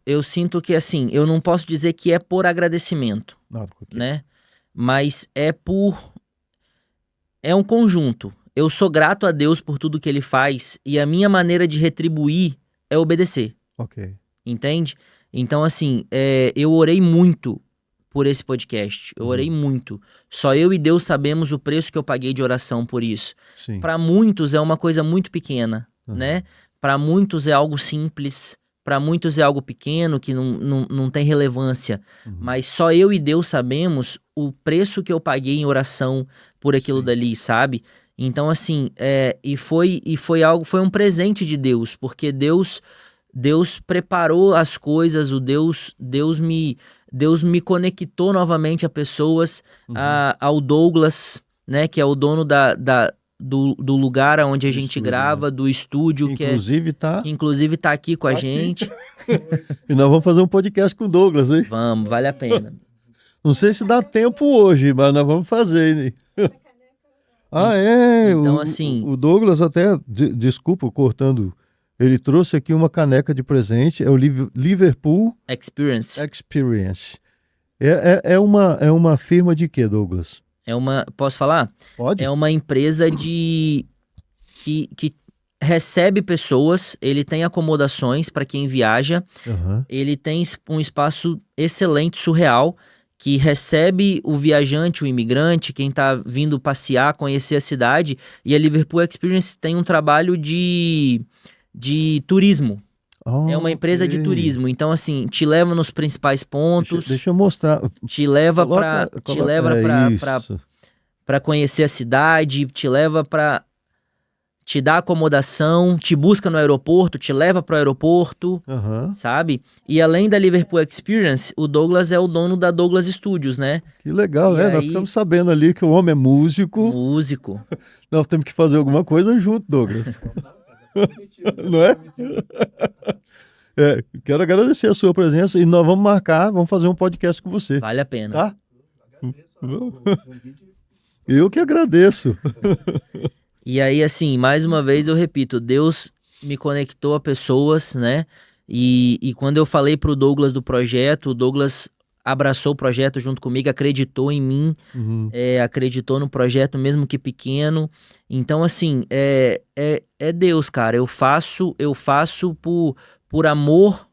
Eu sinto que assim, eu não posso dizer que é por agradecimento, Não, ok. né? Mas é um conjunto. Eu sou grato a Deus por tudo que ele faz e a minha maneira de retribuir é obedecer, Ok. entende? Então, assim, eu orei muito por esse podcast. Eu orei muito. Só eu e Deus sabemos o preço que eu paguei de oração por isso. Sim. Para muitos é uma coisa muito pequena, Uhum. né? Para muitos é algo simples. Para muitos é algo pequeno que não tem relevância. Uhum. Mas só eu e Deus sabemos o preço que eu paguei em oração por aquilo Sim. dali, sabe? Então, assim, foi um presente de Deus, porque Deus preparou as coisas, Deus me conectou novamente a pessoas, ao Douglas, né, que é o dono do lugar onde a Do gente estúdio, grava, do estúdio, Inclusive, que inclusive tá aqui com a Tá aqui. gente. E nós vamos fazer um podcast com o Douglas, hein? Vamos, vale a pena. Não sei se dá tempo hoje, mas nós vamos fazer, né? Então, assim- O Douglas até, desculpa, cortando, ele trouxe aqui uma caneca de presente, é o Liverpool Experience. Experience. É uma firma de quê, Douglas? Posso falar? Pode? É uma empresa que recebe pessoas, ele tem acomodações para quem viaja, Aham. ele tem um espaço excelente, surreal, que recebe o viajante, o imigrante, quem tá vindo passear, conhecer a cidade, e a Liverpool Experience tem um trabalho de turismo. É uma empresa de Ok. turismo, então assim, te leva nos principais pontos, Deixa eu mostrar. te leva Isso. para conhecer a cidade, te leva para te dar acomodação, te busca no aeroporto, te leva pro aeroporto, Aham. sabe? E além da Liverpool Experience, o Douglas é o dono da Douglas Studios, né? Que legal, E né? Nós aí- ficamos sabendo ali que o homem é músico. Músico. Nós temos que fazer alguma coisa junto, Douglas. Não é? Quero agradecer a sua presença e nós vamos fazer um podcast com você, Vale a pena. tá? Eu que agradeço. E aí, assim, mais uma vez eu repito, Deus me conectou a pessoas, né? E quando eu falei pro Douglas do projeto, o Douglas abraçou o projeto junto comigo, acreditou em mim, Uhum. acreditou no projeto, mesmo que pequeno. Então, assim, é Deus, cara. Eu faço por amor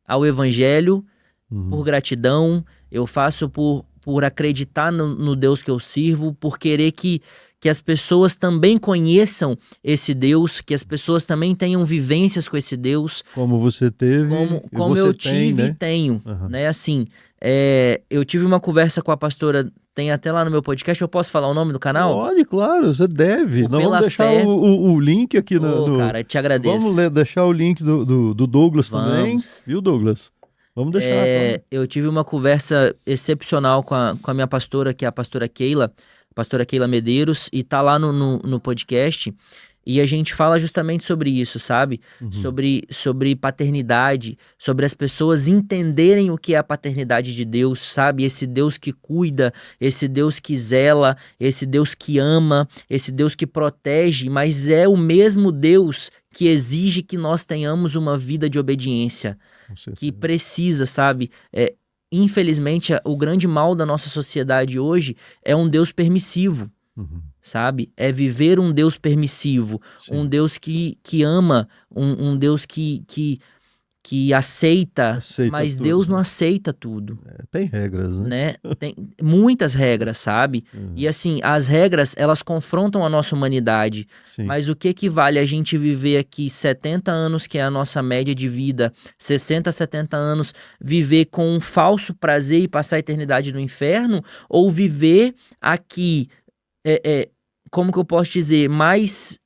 ao Evangelho, Uhum. por gratidão, eu faço por acreditar no Deus que eu sirvo, por querer que as pessoas também conheçam esse Deus, que as pessoas também tenham vivências com esse Deus, Como você teve, e como você eu tem, tive né? e tenho, Aham. né? Assim, eu tive uma conversa com a pastora, tem até lá no meu podcast, eu posso falar o nome do canal? Pode, claro, você deve. O Nós Pela vamos deixar Fé. o link aqui Ô, cara, te agradeço. Vamos deixar o link do Douglas também, Vamos. viu, Douglas? Vamos deixar, claro. Eu tive uma conversa excepcional com a minha pastora, que é a pastora Keila Medeiros, e tá lá no podcast. E a gente fala justamente sobre isso, sabe? Uhum. Sobre paternidade, sobre as pessoas entenderem o que é a paternidade de Deus, sabe? Esse Deus que cuida, esse Deus que zela, esse Deus que ama, esse Deus que protege, mas é o mesmo Deus que exige que nós tenhamos uma vida de obediência, Com que certeza. precisa, sabe? Infelizmente, o grande mal da nossa sociedade hoje é um Deus permissivo. Uhum. Sabe? É viver um Deus permissivo, Sim. um Deus que ama, um Deus que aceita, mas tudo, Deus né? não aceita tudo, Tem regras, né? né? Tem muitas regras, sabe? Uhum. E assim, as regras, elas confrontam a nossa humanidade, Sim. mas o que vale a gente viver aqui 70 anos, que é a nossa média de vida, 60, 70 anos, viver com um falso prazer e passar a eternidade no inferno, ou viver aqui como que eu posso dizer, mais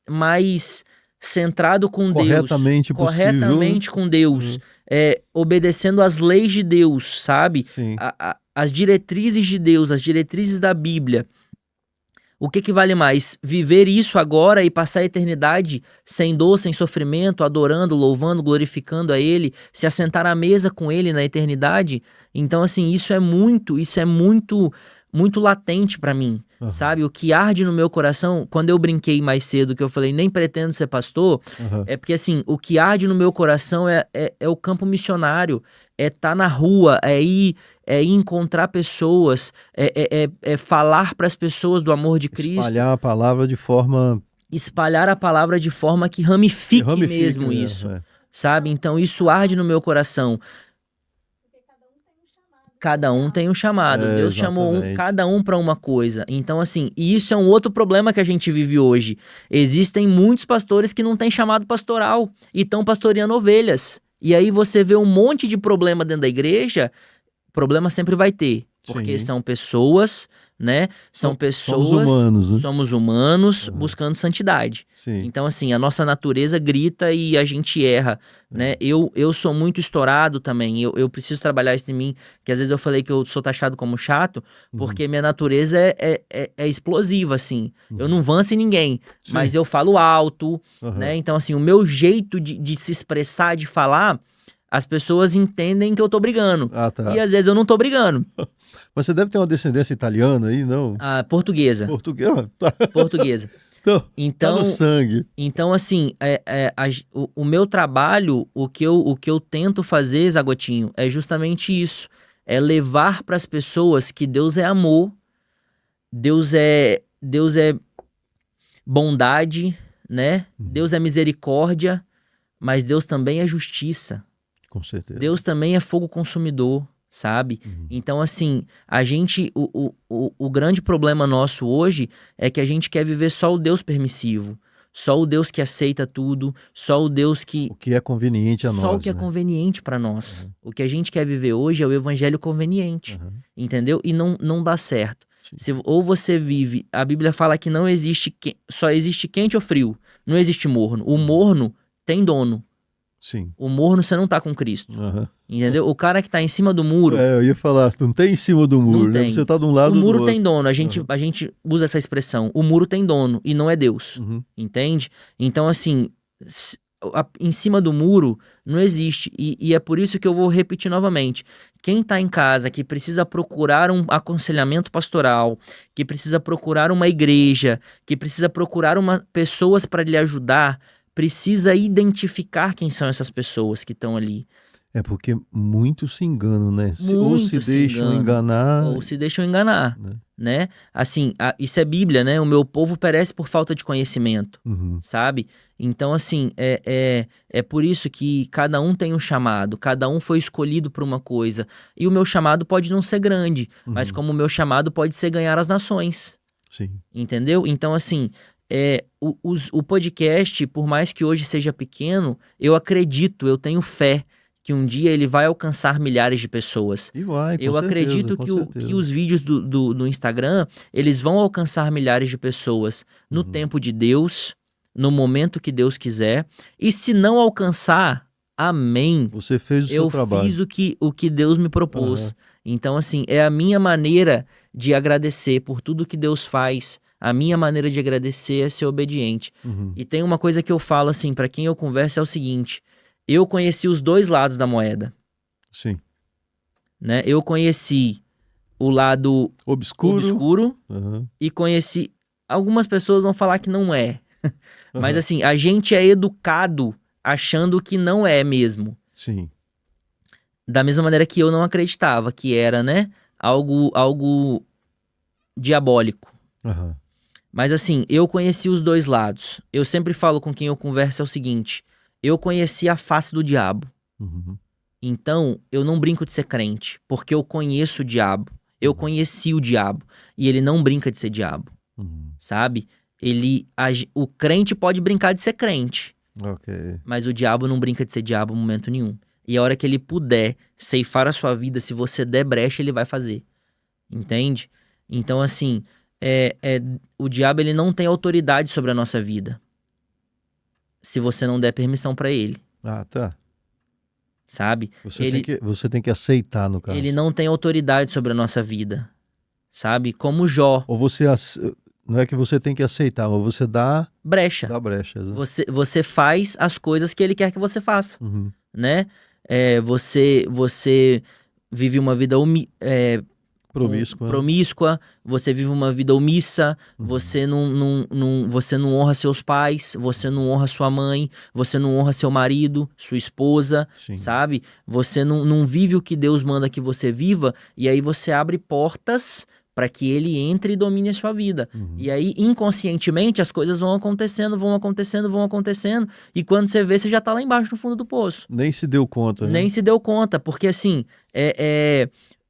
centrado com Deus, Corretamente possível, né? corretamente com Deus, Uhum. obedecendo às leis de Deus, sabe? Sim. As diretrizes de Deus, as diretrizes da Bíblia. O que vale mais? Viver isso agora e passar a eternidade sem dor, sem sofrimento, adorando, louvando, glorificando a Ele, se assentar à mesa com Ele na eternidade? Então, assim, isso é muito latente pra mim, Uhum. sabe? O que arde no meu coração, quando eu brinquei mais cedo, que eu falei, nem pretendo ser pastor, Uhum. é porque, assim, o que arde no meu coração é o campo missionário, é estar na rua, é ir encontrar pessoas, é falar para as pessoas do amor de Cristo. Espalhar a palavra de forma... Espalhar a palavra de forma que ramifique mesmo isso, sabe? Então isso arde no meu coração. Cada um tem um chamado. Deus chamou cada um para uma coisa. Então, assim, e isso é um outro problema que a gente vive hoje. Existem muitos pastores que não têm chamado pastoral e estão pastoreando ovelhas. E aí você vê um monte de problema dentro da igreja. Problema sempre vai ter, porque Sim. são pessoas, né? São pessoas. Somos humanos, né? Somos humanos buscando santidade. Sim. Então, assim, a nossa natureza grita e a gente erra, né? Eu sou muito estourado também. Eu preciso trabalhar isso em mim, que às vezes eu falei que eu sou taxado como chato, porque minha natureza é explosiva, assim. Eu não avanço em ninguém, mas eu falo alto, né? Então, assim, o meu jeito de se expressar, de falar, as pessoas entendem que eu tô brigando. Tá. E às vezes eu não tô brigando. Mas você deve ter uma descendência italiana aí, não? Portuguesa. Portuguesa? Portuguesa. Então, tá no sangue. Então, assim, o meu trabalho, o que eu tento fazer, Zagotinho, é justamente isso. É levar para as pessoas que Deus é amor, Deus é bondade, né? Deus é misericórdia, mas Deus também é justiça. Com certeza. Deus também é fogo consumidor, sabe? Então, assim, o grande problema nosso hoje é que a gente quer viver só o Deus permissivo, só o Deus que aceita tudo, só o Deus que... O que é conveniente a nós. Só o que é conveniente para nós. O que a gente quer viver hoje é o evangelho conveniente, entendeu? E não dá certo. Ou você vive... A Bíblia fala que não existe... Só existe quente ou frio, não existe morno. O morno tem dono. Sim. O morno você não tá com Cristo. Entendeu? O cara que tá em cima do muro... eu ia falar, não tem em cima do muro, né? Você tá de um lado ou do outro. O muro do tem dono, a gente usa essa expressão. O muro tem dono e não é Deus. Entende? Então, assim, em cima do muro não existe. E é por isso que eu vou repetir novamente. Quem tá em casa, que precisa procurar um aconselhamento pastoral, que precisa procurar uma igreja, que precisa procurar pessoas para lhe ajudar, precisa identificar quem são essas pessoas que estão ali. É porque muitos se enganam, né? Ou se deixam enganar. Ou se deixam enganar, né? Assim, isso é Bíblia, né? O meu povo perece por falta de conhecimento, sabe? Então, assim, é por isso que cada um tem um chamado, cada um foi escolhido por uma coisa. E o meu chamado pode não ser grande, mas como o meu chamado pode ser ganhar as nações. Sim. Entendeu? Então, assim... o podcast, por mais que hoje seja pequeno, eu acredito, eu tenho fé que um dia ele vai alcançar milhares de pessoas. E vai, com eu certeza, acredito que os vídeos do Instagram, eles vão alcançar milhares de pessoas no tempo de Deus, no momento que Deus quiser. E se não alcançar, amém. Você fez o seu trabalho. Eu fiz o que Deus me propôs. Então, assim, é a minha maneira de agradecer por tudo que Deus faz A minha maneira de agradecer é ser obediente. Uhum. E tem uma coisa que eu falo assim, para quem eu converso é o seguinte: eu conheci os dois lados da moeda, Sim. né? Eu conheci o lado Obscuro. obscuro Uhum. e conheci... Algumas pessoas vão falar que não é. Mas Uhum. assim, a gente é educado achando que não é mesmo. Sim. Da mesma maneira que eu não acreditava que era, né? Algo diabólico. Uhum. Mas assim, eu conheci os dois lados. Eu sempre falo com quem eu converso é o seguinte: eu conheci a face do diabo. Uhum. Então, eu não brinco de ser crente, porque eu conheço o diabo. Eu Uhum. conheci o diabo. E ele não brinca de ser diabo, Uhum. sabe? O crente pode brincar de ser crente, Ok. mas o diabo não brinca de ser diabo em momento nenhum. E a hora que ele puder ceifar a sua vida, se você der brecha, ele vai fazer. Entende? Então, assim, o diabo ele não tem autoridade sobre a nossa vida, se você não der permissão pra ele, Ah, tá. sabe? Você tem que aceitar, no caso. Ele não tem autoridade sobre a nossa vida, sabe? Como Jó, Ou não é que você tem que aceitar, mas você dá brecha. brechas. Né? Você faz as coisas que ele quer que você faça, Uhum. né? Você vive uma vida Promíscua. promíscua, você vive uma vida omissa, Uhum. você não honra seus pais, você não honra sua mãe, você não honra seu marido, sua esposa, Sim. sabe? Você não vive o que Deus manda que você viva, e aí você abre portas para que ele entre e domine a sua vida. Uhum. E aí, inconscientemente, as coisas vão acontecendo, e quando você vê, você já tá lá embaixo no fundo do poço. Nem se deu conta, né? Nem se deu conta, porque assim,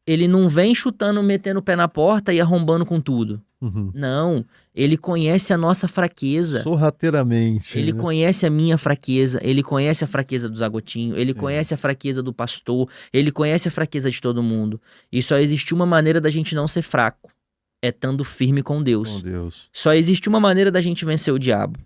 ele não vem chutando, metendo o pé na porta e arrombando com tudo. Uhum. Não, ele conhece a nossa fraqueza. Sorrateiramente. Ele né? conhece a minha fraqueza, ele conhece a fraqueza do Zagotinho, ele Sim. conhece a fraqueza do pastor, ele conhece a fraqueza de todo mundo. E só existe uma maneira da gente não ser fraco, é estando firme com Deus. Com Deus. Só existe uma maneira da gente vencer o diabo,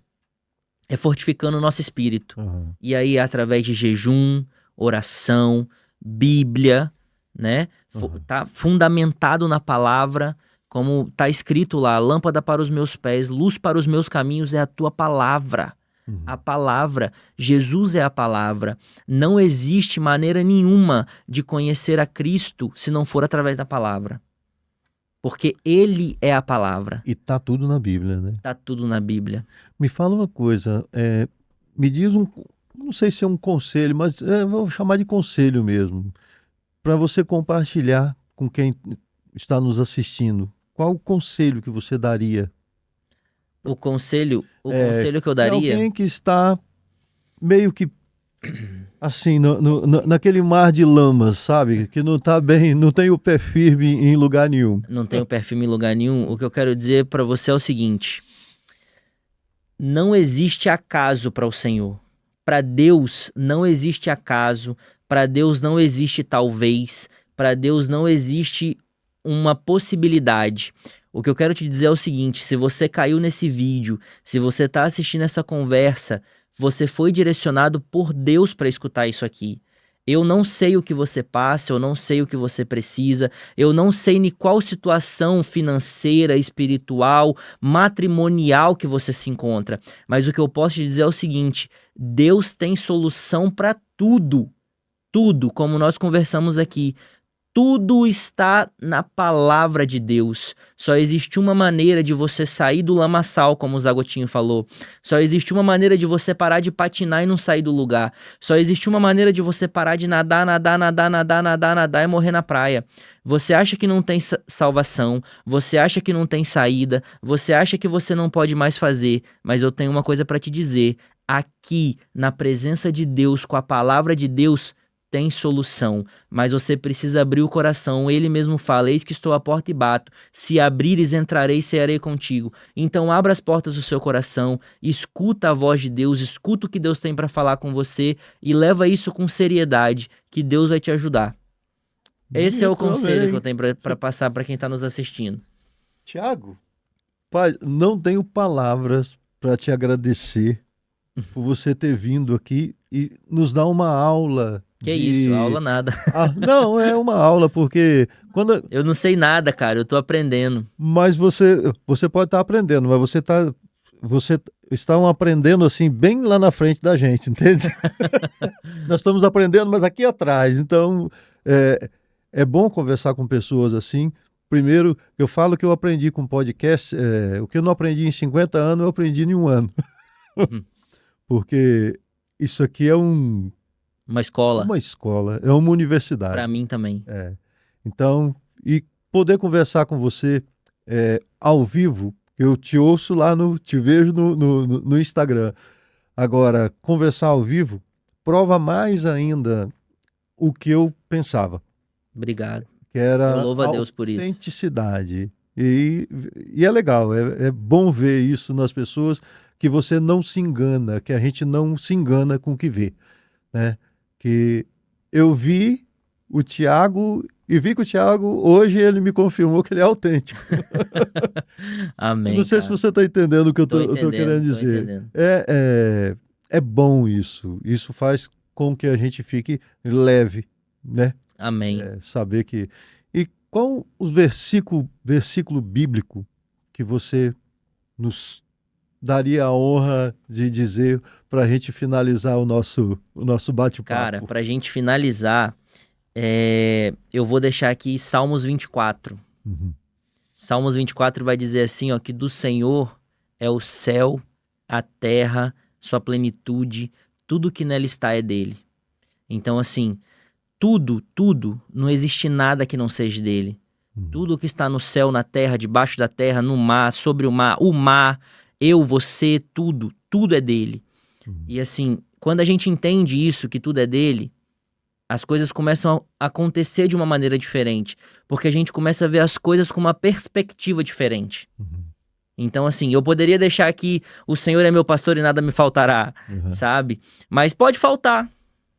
é fortificando o nosso espírito. Uhum. E aí, através de jejum, oração, Bíblia, né? Uhum. Tá fundamentado na palavra, como tá escrito lá: lâmpada para os meus pés, luz para os meus caminhos é a tua palavra. Uhum. A palavra, Jesus é a palavra. Não existe maneira nenhuma de conhecer a Cristo se não for através da palavra. Porque ele é a palavra. E tá tudo na Bíblia, né? Tá tudo na Bíblia. Me fala uma coisa, me diz não sei se é um conselho, mas vou chamar de conselho mesmo, para você compartilhar com quem está nos assistindo. Qual o conselho que você daria? O conselho que eu Para daria... alguém que está meio que assim, naquele mar de lamas, sabe? Que não tá bem, não tem o pé firme em lugar nenhum. Não tem o perfil em lugar nenhum. O que eu quero dizer para você é o seguinte: não existe acaso para o Senhor. Para Deus não existe acaso. Para Deus não existe talvez. Para Deus não existe uma possibilidade. O que eu quero te dizer é o seguinte: se você caiu nesse vídeo, se você está assistindo essa conversa, você foi direcionado por Deus para escutar isso aqui. Eu não sei o que você passa, eu não sei o que você precisa, eu não sei em qual situação financeira, espiritual, matrimonial que você se encontra. Mas o que eu posso te dizer é o seguinte: Deus tem solução para tudo. Tudo, como nós conversamos aqui. Tudo está na palavra de Deus. Só existe uma maneira de você sair do lamaçal, como o Zagotinho falou. Só existe uma maneira de você parar de patinar e não sair do lugar. Só existe uma maneira de você parar de nadar e morrer na praia. Você acha que não tem salvação, você acha que não tem saída, você acha que você não pode mais fazer, mas eu tenho uma coisa para te dizer. Aqui, na presença de Deus, com a palavra de Deus, tem solução, mas você precisa abrir o coração. Ele mesmo fala: eis que estou à porta e bato, se abrires entrarei e cearei contigo. Então abra as portas do seu coração, escuta a voz de Deus, escuta o que Deus tem para falar com você e leva isso com seriedade, que Deus vai te ajudar. Esse é o conselho que eu tenho para passar para quem está nos assistindo. Tiago, pai, não tenho palavras para te agradecer por você ter vindo aqui e nos dar uma aula Que isso, de... aula nada. Não, é uma aula, porque quando... Eu não sei nada, cara, eu tô aprendendo. Mas você pode estar aprendendo, mas você estão aprendendo assim bem lá na frente da gente, entende? Nós estamos aprendendo, mas aqui atrás. Então, é bom conversar com pessoas assim. Primeiro, eu falo que eu aprendi com podcast, o que eu não aprendi em 50 anos, eu aprendi em um ano. Uhum. Porque isso aqui é Uma escola, uma escola, é uma universidade. pra mim também. Então, e poder conversar com você ao vivo, eu te ouço lá, te vejo no Instagram. Agora, conversar ao vivo prova mais ainda o que eu pensava, Obrigado. que Eu era louvo a Deus por isso. autenticidade. E é legal, é bom ver isso nas pessoas, que você não se engana, que a gente não se engana com o que vê, né? Que eu vi o Thiago e vi que o Thiago, hoje ele me confirmou que ele é autêntico. Amém, Não sei se cara. você está entendendo o que eu Tô tô querendo entendendo, tô dizer. entendendo. É bom isso. Isso faz com que a gente fique leve, né? Amém. Saber que... E qual o versículo bíblico que você nos daria a honra de dizer para a gente finalizar o nosso bate-papo? Cara, pra gente finalizar, eu vou deixar aqui Salmos 24. Uhum. Salmos 24 vai dizer assim, ó, que do Senhor é o céu, a terra, sua plenitude, tudo que nela está é dele. Então, assim, tudo, não existe nada que não seja dele. Uhum. Tudo que está no céu, na terra, debaixo da terra, no mar, sobre o mar, eu, você, tudo é dele. Uhum. E assim, quando a gente entende isso, que tudo é dele, as coisas começam a acontecer de uma maneira diferente, porque a gente começa a ver as coisas com uma perspectiva diferente. Uhum. Então, assim, eu poderia deixar aqui, o Senhor é meu pastor e nada me faltará, Uhum. sabe? Mas pode faltar,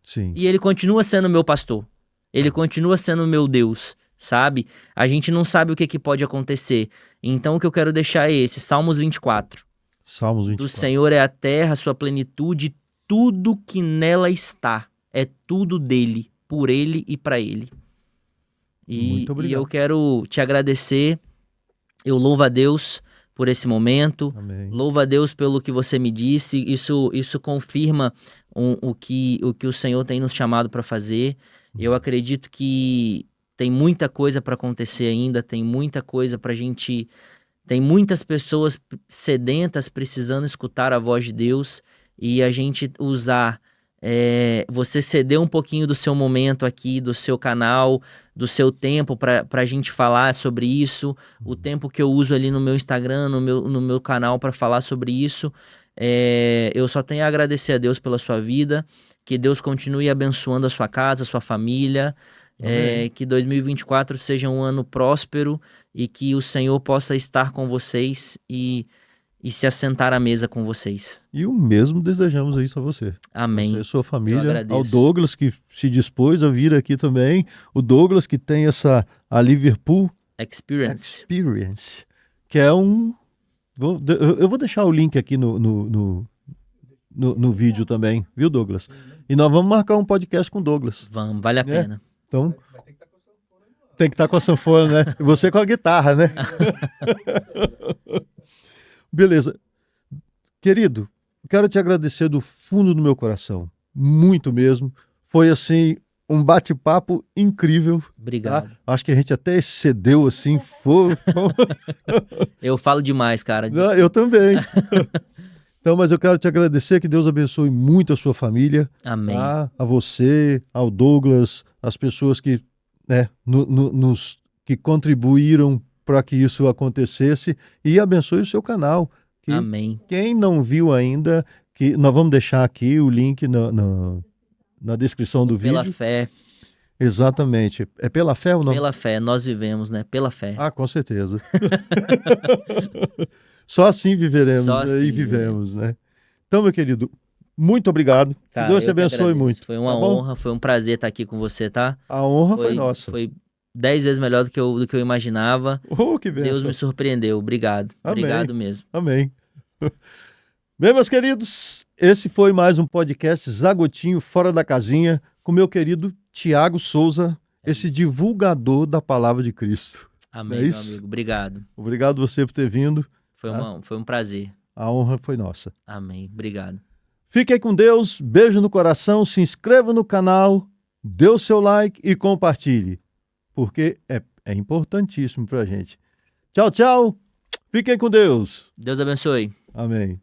Sim. e ele continua sendo meu pastor. Ele continua sendo meu Deus, sabe? A gente não sabe o que pode acontecer. Então, o que eu quero deixar é esse, Salmos 24. Salmos 24. Do Senhor é a terra, sua plenitude, tudo que nela está. É tudo dele, por ele e para ele. Muito obrigado. E eu quero te agradecer. Eu louvo a Deus por esse momento. Amém. Louvo a Deus pelo que você me disse. Isso confirma o que o Senhor tem nos chamado para fazer. Eu acredito que tem muita coisa para acontecer ainda, tem muita coisa para a gente... Tem muitas pessoas sedentas precisando escutar a voz de Deus, e a gente usar, você ceder um pouquinho do seu momento aqui, do seu canal, do seu tempo para a gente falar sobre isso, o tempo que eu uso ali no meu Instagram, no meu canal para falar sobre isso. Eu só tenho a agradecer a Deus pela sua vida, que Deus continue abençoando a sua casa, a sua família, que 2024 seja um ano próspero e que o Senhor possa estar com vocês e se assentar à mesa com vocês. E o mesmo desejamos isso a você. Amém. Você e sua Eu família. agradeço. Ao Douglas, que se dispôs a vir aqui também. O Douglas, que tem a Liverpool Experience, que é um... Eu vou deixar o link aqui no vídeo também, viu, Douglas? E nós vamos marcar um podcast com o Douglas. Vamos, vale a pena. Então, tem que estar com a sanfona, né? E você com a guitarra, né? Beleza. Querido, quero te agradecer do fundo do meu coração. Muito mesmo. Foi, assim, um bate-papo incrível. Obrigado. Tá? Acho que a gente até excedeu, assim. Eu falo demais, cara. Não, eu também. Então, mas eu quero te agradecer, que Deus abençoe muito a sua família. Amém. Tá? A você, ao Douglas, as pessoas que, né, que contribuíram para que isso acontecesse, e abençoe o seu canal. Que Amém. Quem não viu ainda, que nós vamos deixar aqui o link na descrição do vídeo. Pela fé. Exatamente. É pela fé ou não? Pela fé, nós vivemos, né? Pela fé. Ah, com certeza. Só assim viveremos. Só assim vivemos, né? Então, meu querido, muito obrigado. Cara, que Deus te eu que abençoe agradeço. muito. Foi uma tá bom? honra, foi um prazer estar aqui com você, tá? A honra foi nossa. Foi 10 vezes melhor do que eu imaginava. Oh, que bênção. Deus me surpreendeu. Obrigado. Amém. Obrigado mesmo. Amém. Bem, meus queridos, esse foi mais um podcast Zagotinho Fora da Casinha com meu querido Tiago Souza, esse divulgador da Palavra de Cristo. Amém, Não é meu isso? amigo. Obrigado. Obrigado você por ter vindo. Foi um prazer. A honra foi nossa. Amém. Obrigado. Fiquem com Deus, beijo no coração, se inscreva no canal, dê o seu like e compartilhe, porque é importantíssimo pra gente. Tchau, tchau. Fiquem com Deus. Deus abençoe. Amém.